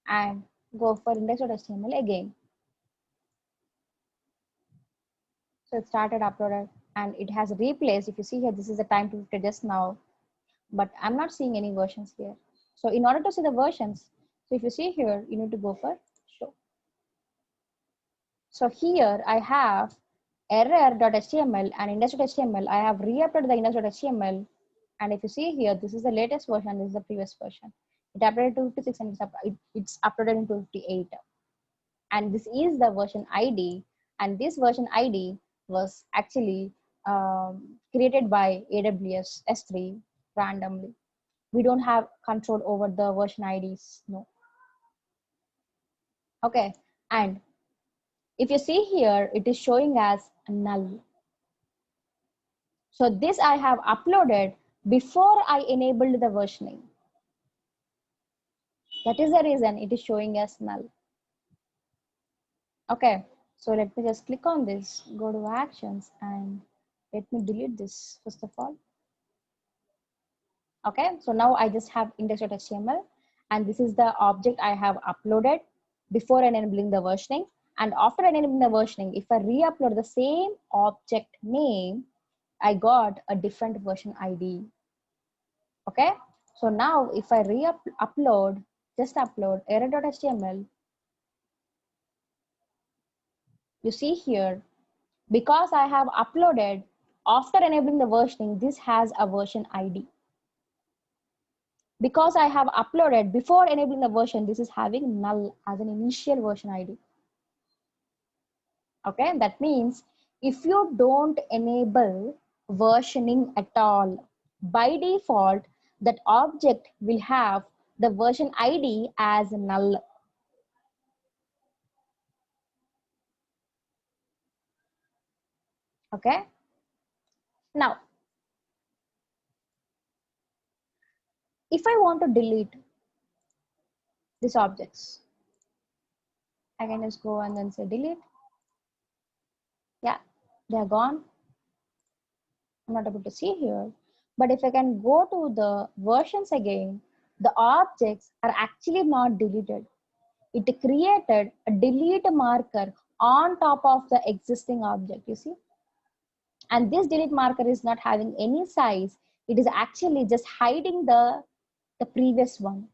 and go for index.html again. So it started uploaded and it has replaced. If you see here, this is the time to just now, but I'm not seeing any versions here. So in order to see the versions, so if you see here, you need to go for show. So here I have error.html and index.html. I have re-uploaded the index.html. And if you see here, this is the latest version, this is the previous version. It uploaded to 56 and it's uploaded into 58. And this is the version ID. And this version ID was actually created by AWS S3 randomly. We don't have control over the version IDs, no. Okay, and if you see here, it is showing as null. So this I have uploaded before I enabled the versioning. That is the reason it is showing as null. Okay, so let me just click on this, go to actions, and let me delete this first of all. Okay, so now I just have index.html, and this is the object I have uploaded before enabling the versioning. And after enabling the versioning, if I re-upload the same object name, I got a different version ID. Okay, so now if I re-upload, just upload error.html, you see here, because I have uploaded after enabling the versioning, this has a version ID. Because I have uploaded before enabling the version, this is having null as an initial version ID. Okay, that means if you don't enable versioning at all, by default, that object will have the version ID as null. Okay, now if I want to delete these objects, I can just go and then say delete. Yeah, they're gone. I'm not able to see here. But if I can go to the versions again, the objects are actually not deleted. It created a delete marker on top of the existing object, you see. And this delete marker is not having any size. It is actually just hiding the previous one.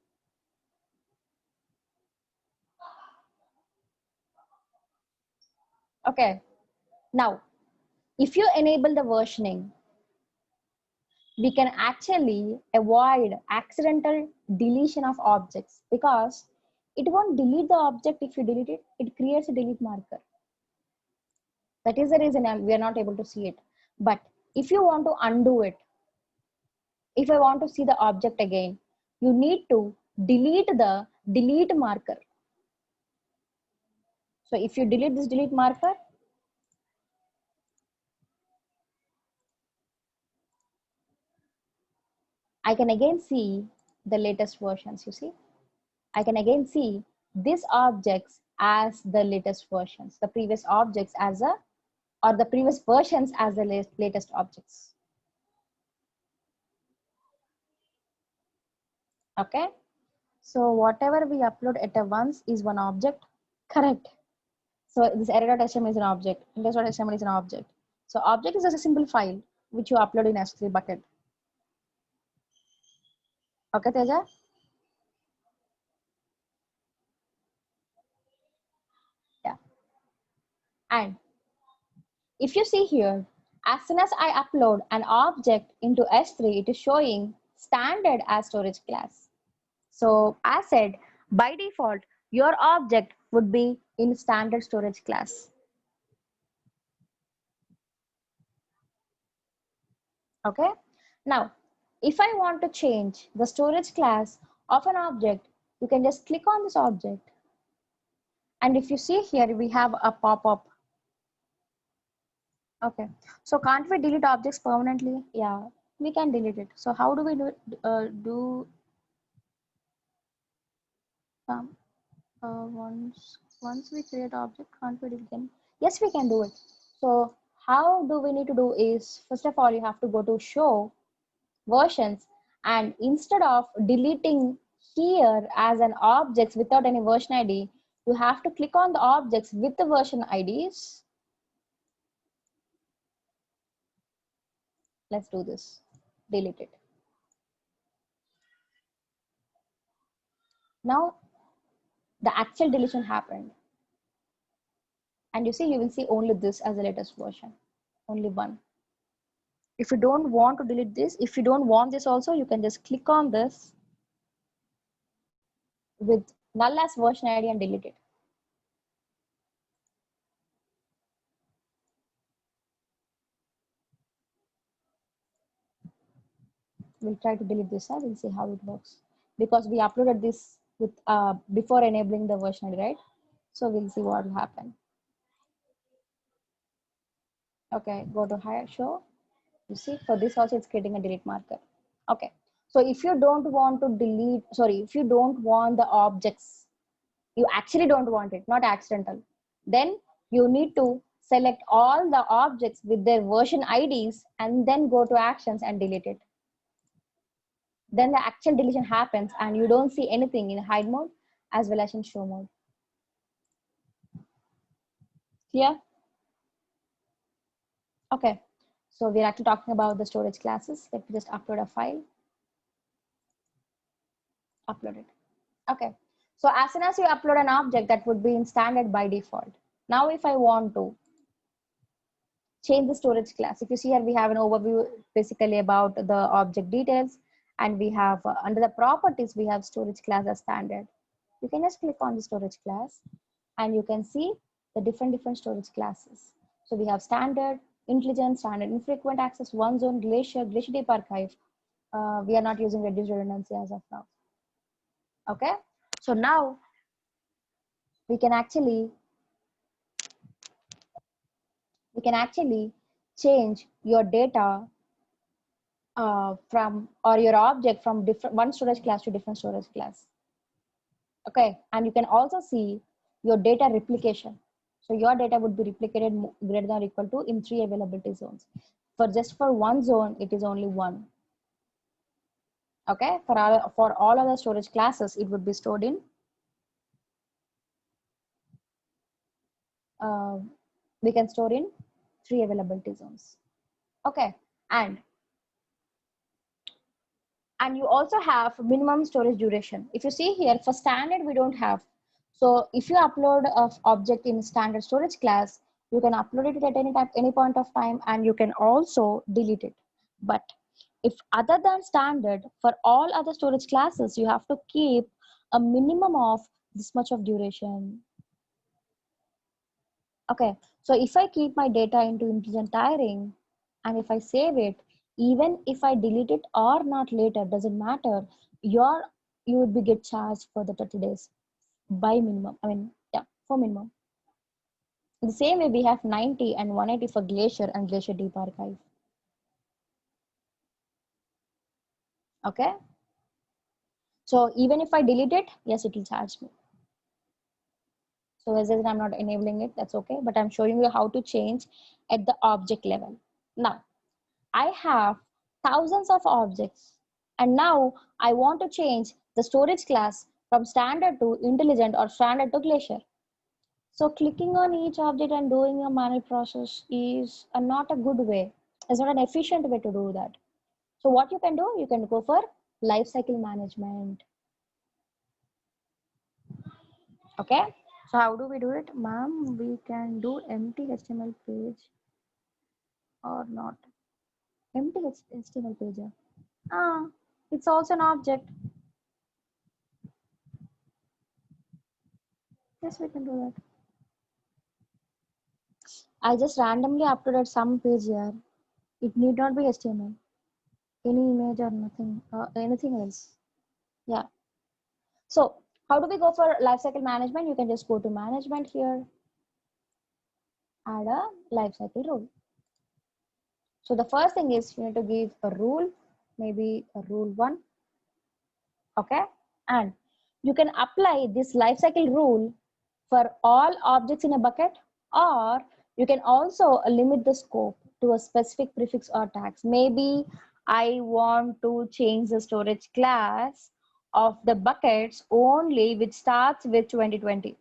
Okay, now if you enable the versioning, we can actually avoid accidental deletion of objects, because it won't delete the object. If you delete it, it creates a delete marker. That is the reason we are not able to see it. But if you want to undo it, if I want to see the object again, you need to delete the delete marker. So if you delete this delete marker, I can again see the latest versions. You see, I can again see these objects as the latest versions, the previous objects as a, or the previous versions as the latest objects. Okay, so whatever we upload at a once is one object, correct? So this array.html is an object, index.html is an object. So object is just a simple file which you upload in S3 bucket. Okay, Teja? Yeah. And if you see here, as soon as I upload an object into S3, it is showing standard as storage class. So as said, by default, your object would be in standard storage class. Okay. Now, if I want to change the storage class of an object, you can just click on this object. And if you see here, we have a pop-up. Okay. So can't we delete objects permanently? Yeah, we can delete it. So how do we um, once we create object, can't we delete them? Yes, we can do it. So how do we need to do is, first of all, you have to go to show versions, and instead of deleting here as an objects without any version ID, you have to click on the objects with the version IDs. Let's do this. Delete it. Now the actual deletion happened, and you see, you will see only this as the latest version, only one. If you don't want to delete this, if you don't want this also, you can just click on this with null as version ID and delete it. We'll try to delete this. We'll see how it works, because we uploaded this with before enabling the version ID, right? So we'll see what will happen. Okay, go to higher show. You see, for this also it's creating a delete marker. Okay, so if you don't want to delete, sorry, if you don't want the objects, you actually don't want it, not accidental, then you need to select all the objects with their version IDs and then go to actions and delete it. Then the actual deletion happens and you don't see anything in hide mode as well as in show mode. Clear? Okay, so we're actually talking about the storage classes. Let me just upload a file. Upload it. Okay, so as soon as you upload an object, that would be in standard by default. Now if I want to change the storage class, if you see here, we have an overview basically about the object details, and we have under the properties, we have storage class as standard. You can just click on the storage class and you can see the different storage classes. So we have standard, intelligent, standard infrequent access, one zone, glacier, glacier deep archive. We are not using reduced redundancy as of now. Okay, so now we can actually change your data from, or your object from different one storage class to different storage class. Okay, and you can also see your data replication. So your data would be replicated greater than or equal to in 3 availability zones. For just for one zone, it is only 1. Okay, for all other storage classes, it would be stored in we can store in 3 availability zones. Okay, and you also have minimum storage duration. If you see here, for standard, we don't have. So if you upload an object in standard storage class, you can upload it at any time, any point of time, and you can also delete it. But If other than standard, for all other storage classes, you have to keep a minimum of this much of duration. Okay, so if I keep my data into intelligent tiring and if I save it, even if I delete it or not later, doesn't matter. You would be get charged for the 30 days by minimum. I mean, yeah, for minimum. In the same way, we have 90 and 180 for Glacier and Glacier Deep Archive. Okay, so even if I delete it, yes, it will charge me. So as I'm not enabling it, that's okay. But I'm showing you how to change at the object level. Now, I have thousands of objects. And now I want to change the storage class from standard to intelligent or standard to Glacier. So clicking on each object and doing a manual process is not a good way. It's not an efficient way to do that. So what you can do, you can go for lifecycle management. Okay. So how do we do it? Ma'am, we can do empty HTML page or not. Empty HTML page. Ah, it's also an object. Yes, we can do that. I just randomly uploaded some page here. It need not be HTML. Any image or nothing, anything else. Yeah. So how do we go for lifecycle management? You can just go to management here, add a lifecycle rule. So the first thing is you need to give a rule, maybe a rule 1. Okay. And you can apply this lifecycle rule for all objects in a bucket, or you can also limit the scope to a specific prefix or tags. Maybe I want to change the storage class of the buckets only which starts with 2020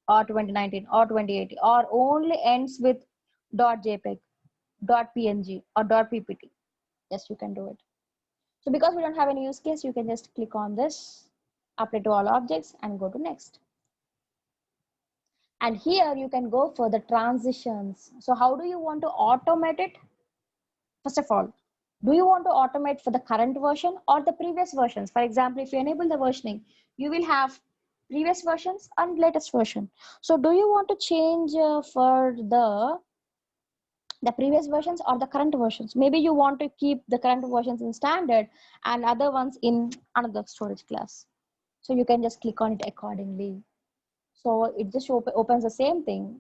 or 2019 or 2080 or only ends with .jpeg, .png or .ppt. Yes, you can do it. So because we don't have any use case, you can just click on this, apply to all objects and go to next. And here you can go for the transitions. So how do you want to automate it? First of all, do you want to automate for the current version or the previous versions? For example, if you enable the versioning, you will have previous versions and latest version. So do you want to change for the previous versions or the current versions? Maybe you want to keep the current versions in standard and other ones in another storage class. So you can just click on it accordingly. So it just opens the same thing.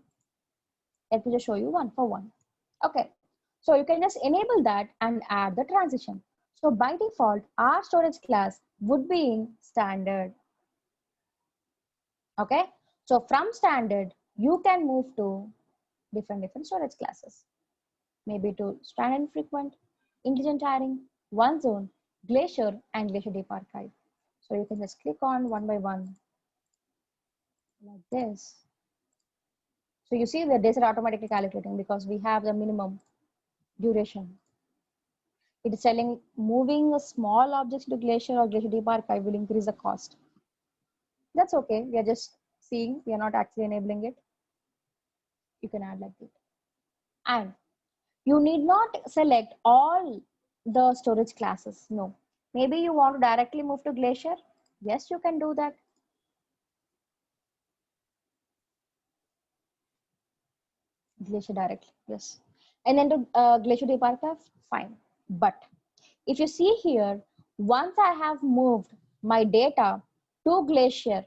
Let me just show you one for one. Okay, so you can just enable that and add the transition. So by default, our storage class would be in standard. Okay, so from standard, you can move to different storage classes. Maybe to standard and frequent, intelligent tiring, one zone, Glacier, and Glacier Deep Archive. So you can just click on one by one like this. So you see the days are automatically calculating because we have the minimum duration. It is telling moving a small objects to Glacier or Glacier Deep Archive will increase the cost. That's okay. We are just seeing, we are not actually enabling it. You can add like that. And you need not select all the storage classes. No. Maybe you want to directly move to Glacier. Yes, you can do that. Glacier directly. Yes. And then to Glacier Deep Archive, fine. But if you see here, once I have moved my data to Glacier,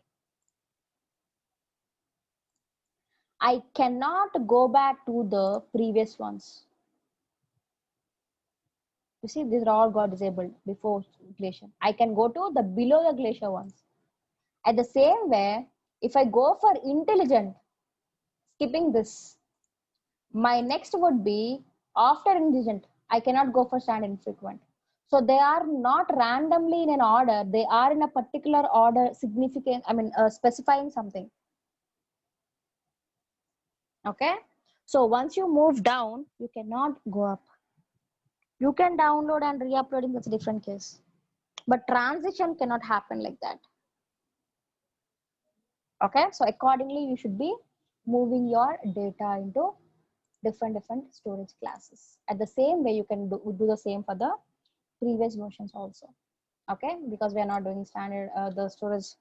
I cannot go back to the previous ones. You see, these are all got disabled before Glacier. I can go to the below the Glacier ones. At the same way, if I go for intelligent, skipping this, my next would be after intelligent. I cannot go for standard and frequent. So they are not randomly in an order. They are in a particular order, significant. I mean, specifying something. Okay. So once you move down, you cannot go up. You can download and re-uploading, that's a different case. But transition cannot happen like that. Okay, so accordingly, you should be moving your data into different storage classes. At the same way, you can do the same for the previous versions also. Okay, because we are not doing standard the storage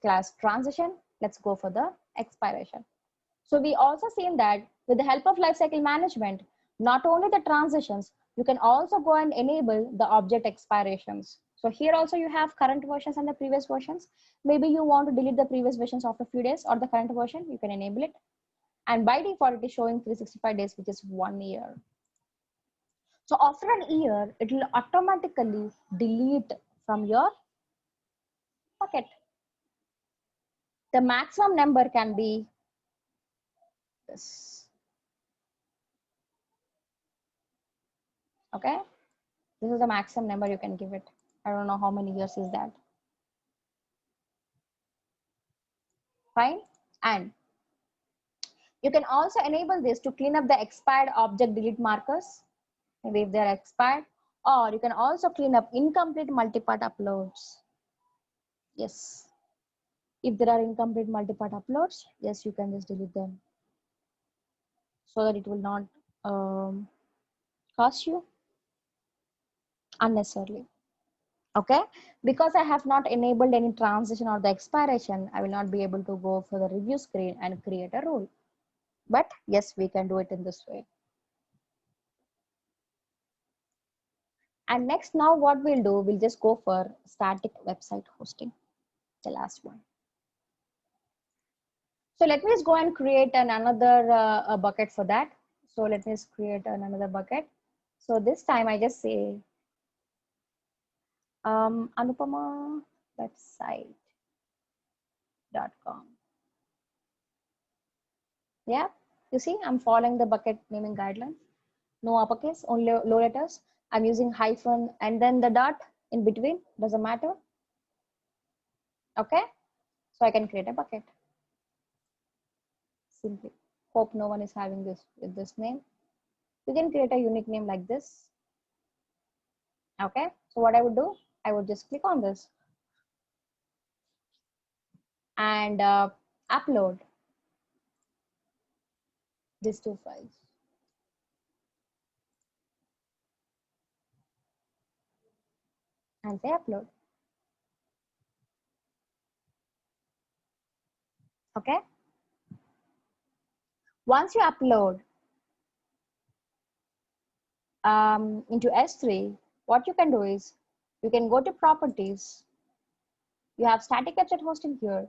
class transition, let's go for the expiration. So we also seen that with the help of lifecycle management, not only the transitions, you can also go and enable the object expirations. So here also you have current versions and the previous versions. Maybe you want to delete the previous versions after a few days, or the current version, you can enable it. And by default, it is showing 365 days, which is 1 year. So after an year, it will automatically delete from your bucket. The maximum number can be this. Okay, this is the maximum number you can give it. I don't know how many years is that. Fine. And you can also enable this to clean up the expired object delete markers, maybe if they're expired, or you can also clean up incomplete multi-part uploads. Yes, if there are incomplete multi-part uploads, yes, you can just delete them so that it will not cost you unnecessarily. Okay, because I have not enabled any transition or the expiration, I will not be able to go for the review screen and create a rule. But yes, we can do it in this way. And next, now what we'll do, we'll just go for static website hosting, the last one. So let me just go and create another bucket for that. So let me just create another bucket. So this time I just say Anupama website.com. Yeah, you see, I'm following the bucket naming guidelines. No uppercase, only low letters. I'm using hyphen and then the dot in between, doesn't matter. Okay, so I can create a bucket simply. Hope no one is having this with this name. You can create a unique name like this. Okay, so what I would do, I would just click on this and upload these two files. And say upload. Okay, once you upload into S3, what you can do is you can go to properties. You have static website hosting here.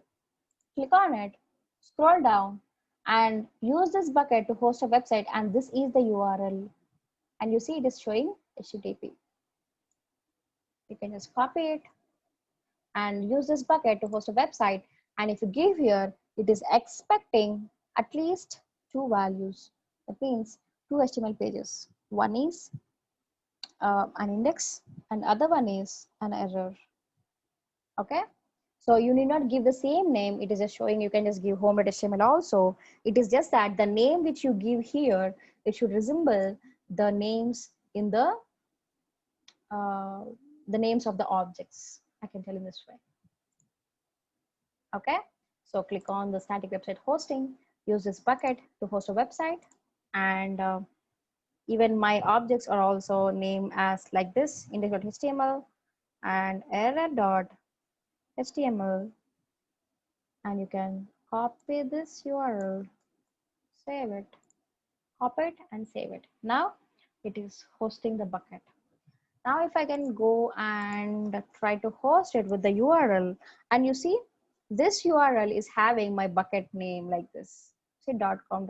Click on it, scroll down, and use this bucket to host a website. And this is the URL. And you see it is showing HTTP. You can just copy it and use this bucket to host a website. And if you give here, it is expecting at least two values. That means two HTML pages. One is an index and other one is an error. Okay, so you need not give the same name. It is just showing you can just give home.html also. It is just that the name which you give here, it should resemble the names in the names of the objects. I can tell in this way. Okay, so click on the static website hosting, use this bucket to host a website, and even my objects are also named as like this: index.html and error.html. And you can copy this URL, save it, copy it and save it. Now it is hosting the bucket. Now if I can go and try to host it with the URL, and you see this URL is having my bucket name like this, say .com.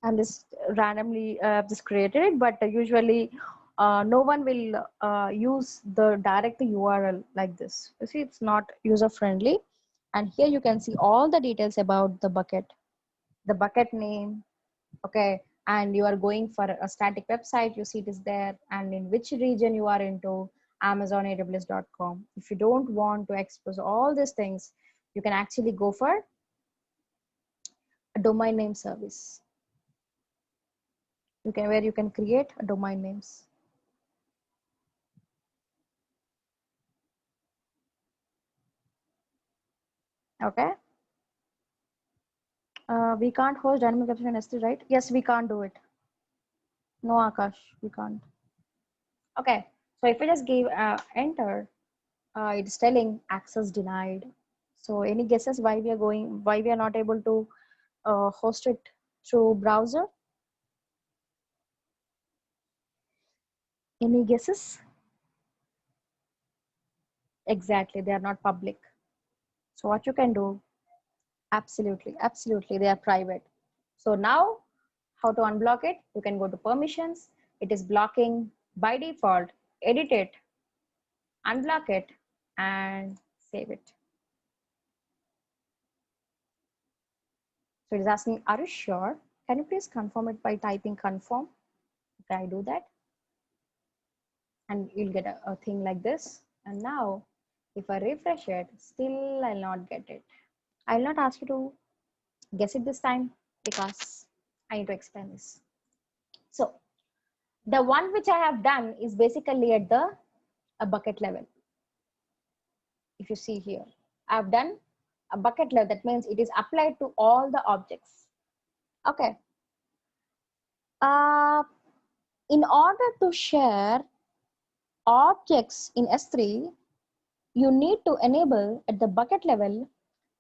I'm just randomly just created it, but usually no one will use the direct URL like this. You see, it's not user friendly. And here you can see all the details about the bucket name. Okay, and you are going for a static website, you see it is there, and in which region you are into, Amazon AWS.com. If you don't want to expose all these things, you can actually go for a domain name service. Where you can create a domain names. Okay, we can't host dynamic website in S3, right? Yes, we can't do it. No, Akash, we can't. Okay, so if I just give enter, it's telling access denied. So any guesses why we are not able to host it through browser? Any guesses? Exactly, they are not public. So what you can do, absolutely, they are private. So now, how to unblock it? You can go to permissions. It is blocking by default. Edit it, unblock it, and save it. So it is asking, are you sure? Can you please confirm it by typing confirm? Okay, I do that. And you'll get a thing like this. And now, if I refresh it, still I'll not get it. I'll not ask you to guess it this time because I need to explain this. So the one which I have done is basically at the a bucket level. If you see here, I've done a bucket level. That means it is applied to all the objects. Okay. Uh, in order to share objects in S3, you need to enable at the bucket level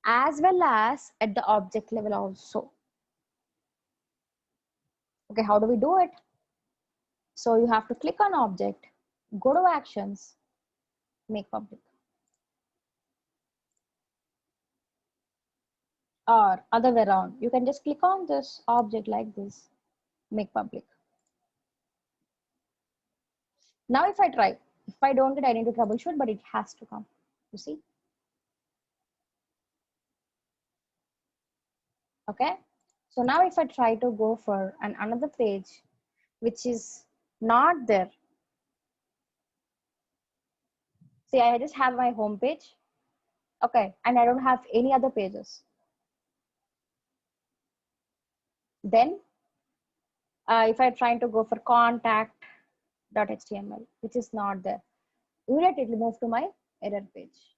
as well as at the object level also. Okay, how do we do it? So you have to click on object, go to actions, make public. Or other way around, you can just click on this object like this, make public. Now if I try, if I don't get, I need to troubleshoot, but it has to come, you see? Okay, so now if I try to go for another page, which is not there. See, I just have my home page, okay, and I don't have any other pages. Then if I'm trying to go for contact.html, which is not there, immediately move to my error page.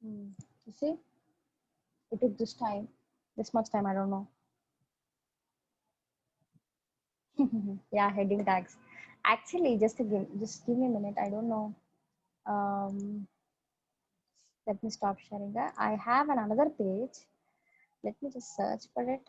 You see, it took this much time, I don't know. Yeah, heading tags. Actually, just give me a minute. I don't know. Let me stop sharing that. I have another page. Let me just search for it.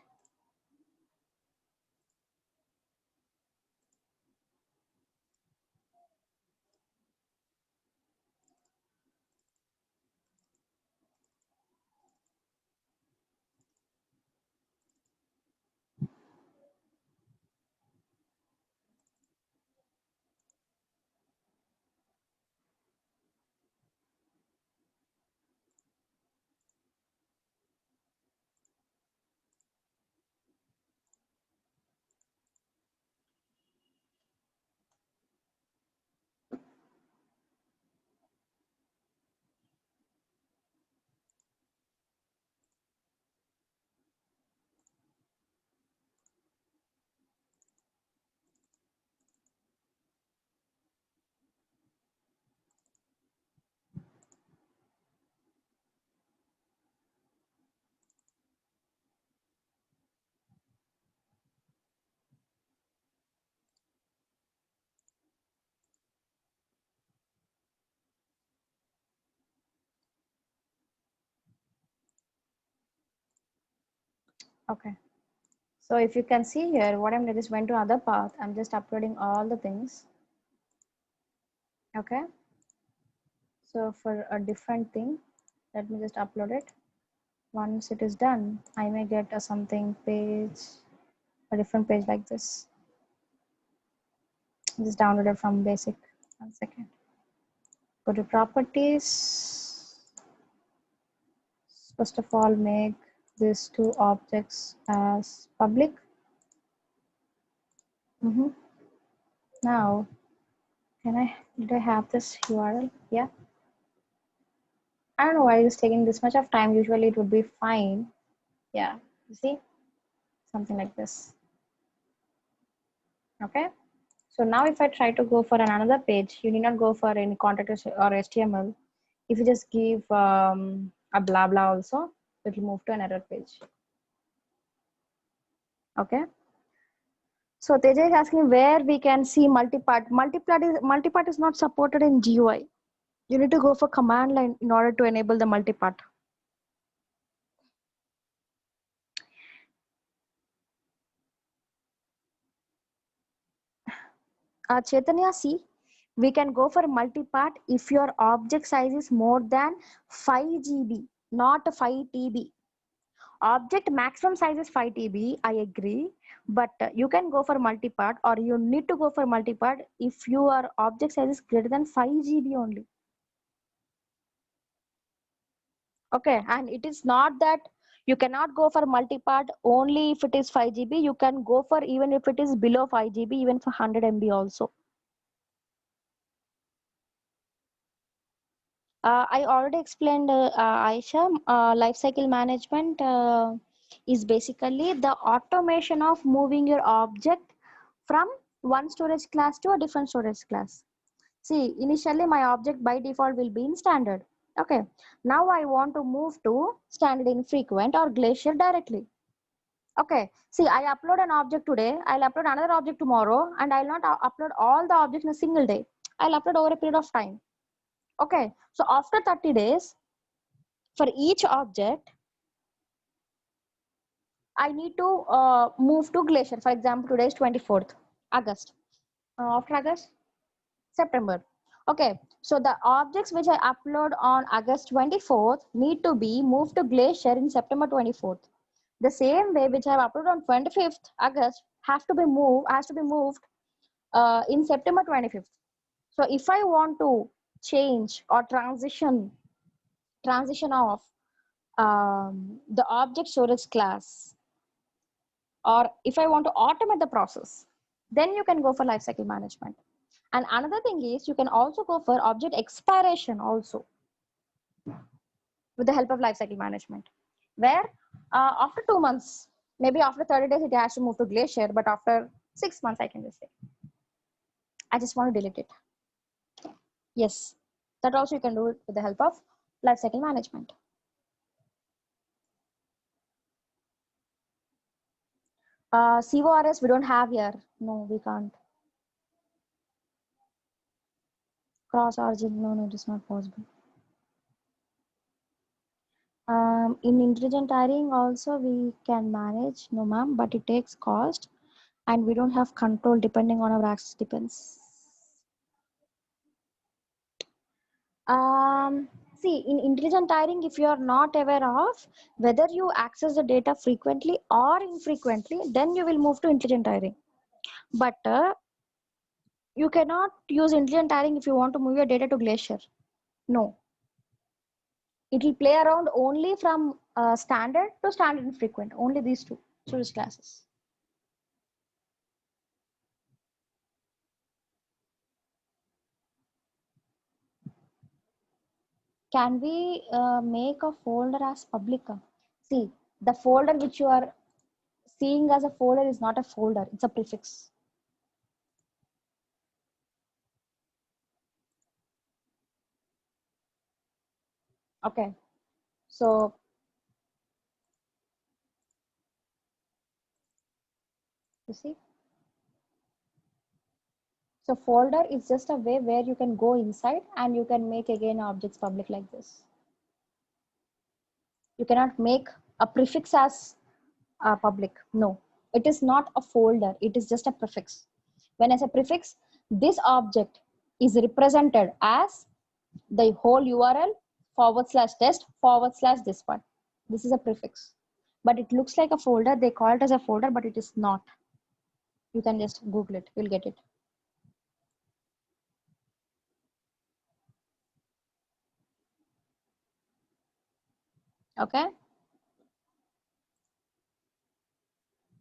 Okay. So if you can see here, what I'm just went to another path. I'm just uploading all the things. Okay. So for a different thing, let me just upload it. Once it is done, I may get a something page, a different page like this. Just download it from basic. 1 second. Go to properties. First of all, make these two objects as public. Now, did I have this URL? Yeah. I don't know why it's taking this much of time. Usually it would be fine. Yeah, you see, something like this. Okay. So now if I try to go for another page, you need not go for any contact or HTML. If you just give a blah blah also, it will move to another page. Okay. So Teja is asking where we can see multipart. Multipart is not supported in GUI. You need to go for command line in order to enable the multipart. Chaitanya, see, we can go for multipart if your object size is more than 5 GB, not 5 TB. Object maximum size is 5 TB, I agree, but you can go for multipart, or you need to go for multipart if your object size is greater than 5 GB only. Okay, and it is not that you cannot go for multipart only if it is 5 GB. You can go for even if it is below 5 GB, even for 100 MB also. I already explained, Aisha, lifecycle management is basically the automation of moving your object from one storage class to a different storage class. See, initially my object by default will be in standard. Okay, now I want to move to standard infrequent or glacier directly. Okay, see, I upload an object today, I'll upload another object tomorrow, and I'll not upload all the objects in a single day. I'll upload over a period of time. Okay, so after 30 days, for each object, I need to move to glacier. For example, today is 24th August. After August, September. Okay, so the objects which I upload on August 24th need to be moved to glacier in September 24th. The same way which I have uploaded on 25th August has to be moved in September 25th. So if I want to change or transition of the object storage class, or if I want to automate the process, then you can go for lifecycle management. And another thing is you can also go for object expiration also with the help of lifecycle management, where after 2 months, maybe after 30 days, it has to move to glacier, but after 6 months, I can just say, I just want to delete it. Yes, that also you can do it with the help of lifecycle management. CORS we don't have here. No, we can't. Cross origin, no, it is not possible. In intelligent tiring also we can manage, no ma'am, but it takes cost and we don't have control depending on our access depends. See, in intelligent tiring, if you are not aware of whether you access the data frequently or infrequently, then you will move to intelligent tiring. But you cannot use intelligent tiring if you want to move your data to glacier. No, it will play around only from standard to standard infrequent, only these two storage classes. Can we make a folder as public? See, the folder which you are seeing as a folder is not a folder, it's a prefix. Okay, so you see, so folder is just a way where you can go inside and you can make again objects public like this. You cannot make a prefix as public. No, it is not a folder, it is just a prefix. When I say prefix, this object is represented as the whole URL /test / this one. This is a prefix, but it looks like a folder. They call it as a folder, but it is not. You can just Google it, you'll get it. Okay.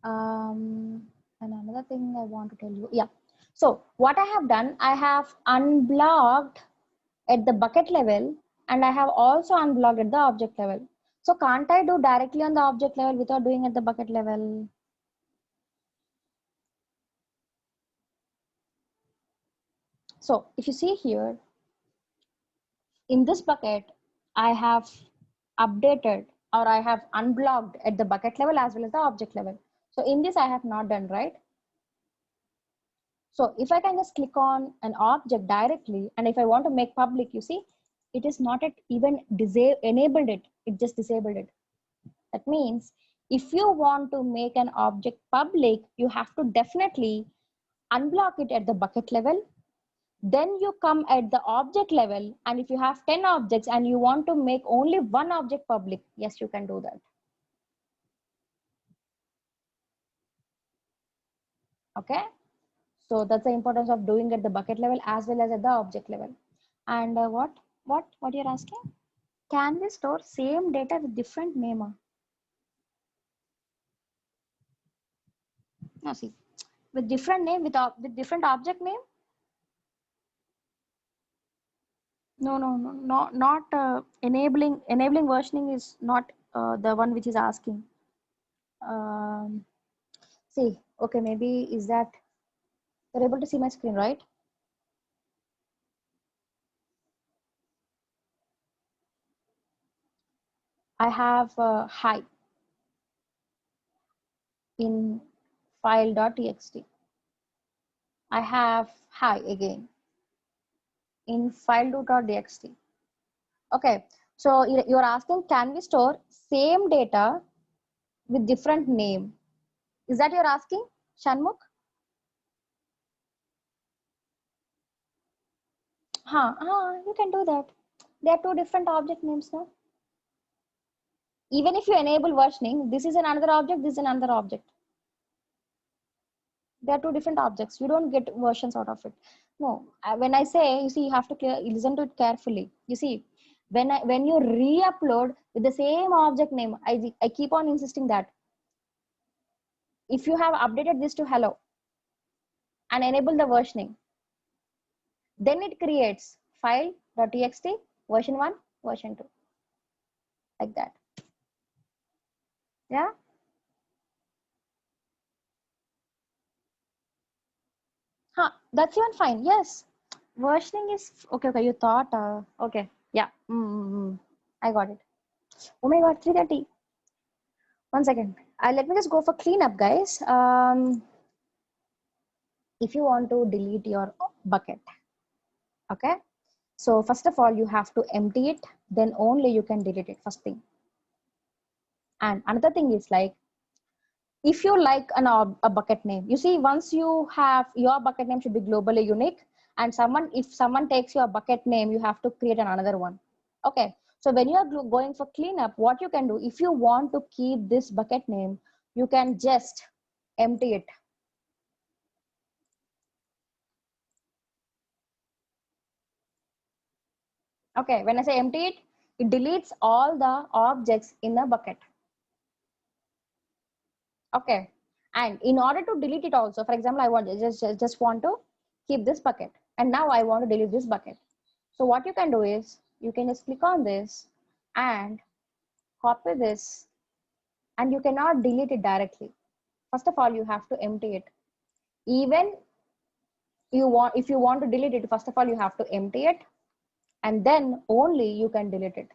And another thing I want to tell you, yeah. So what I have done, I have unblocked at the bucket level and I have also unblocked at the object level. So can't I do directly on the object level without doing at the bucket level? So if you see here, in this bucket, I have updated or I have unblocked at the bucket level as well as the object level. So in this I have not done, right? So if I can just click on an object directly, and if I want to make public, you see, it is not yet even enabled it, it just disabled it. That means if you want to make an object public, you have to definitely unblock it at the bucket level. Then you come at the object level, and if you have 10 objects and you want to make only one object public, yes, you can do that. Okay, so that's the importance of doing at the bucket level as well as at the object level. And what you're asking? Can we store same data with different name? No, see, with different name, with different object name. No, not enabling versioning is not the one which is asking. Um, See, okay, maybe is that you're able to see my screen, right? I have hi in file.txt. I have hi again in file2.txt. Okay, so you're asking, can we store same data with different name? Is that you're asking, Shanmukh? You can do that. There are two different object names now. Even if you enable versioning, this is another object, this is another object. There are two different objects. You don't get versions out of it. No, when I say, you see, you have to listen to it carefully. You see, when you re-upload with the same object name, I keep on insisting that if you have updated this to hello and enable the versioning, then it creates file.txt version 1, version 2, like that. Yeah. That's even fine. Yes. Versioning is okay. Okay, you thought. Okay. Yeah. I got it. Oh my God, 3:30. 1 second. Let me just go for cleanup, guys. If you want to delete your bucket, okay. So first of all, you have to empty it. Then only you can delete it. First thing. And another thing is like, if you like a bucket name, you see, once you have your bucket name should be globally unique, and if someone takes your bucket name, you have to create another one. Okay, so when you are going for cleanup, what you can do, if you want to keep this bucket name, you can just empty it. Okay, when I say empty it, it deletes all the objects in the bucket. Okay, and in order to delete it also, for example, I want just want to keep this bucket, and now I want to delete this bucket. So what you can do is you can just click on this and copy this, and you cannot delete it directly. First of all, you have to empty it. Even if you want to delete it, first of all, you have to empty it, and then only you can delete it.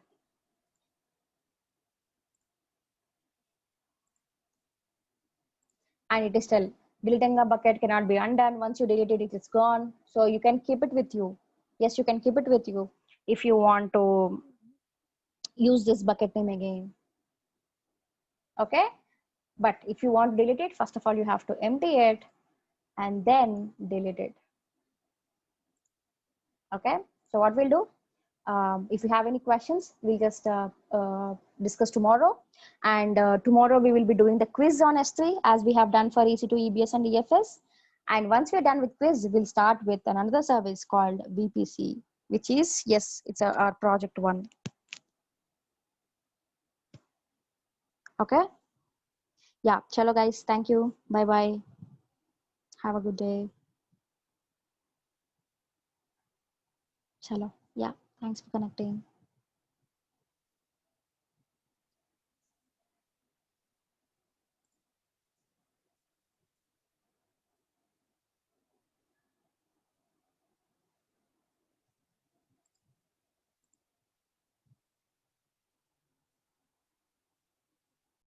And it is still deleting a bucket cannot be undone. Once you delete it, it is gone. So you can keep it with you. Yes, you can keep it with you if you want to use this bucket name again. Okay, but if you want to delete it, first of all, you have to empty it and then delete it. Okay, so what we'll do, if you have any questions, we'll just discuss tomorrow. And tomorrow we will be doing the quiz on S3 as we have done for EC2, EBS and EFS. And once we're done with quiz, we'll start with another service called VPC, which is, yes, it's our project one. Okay. Yeah. Chalo guys. Thank you. Bye bye. Have a good day. Chalo. Yeah. Thanks for connecting.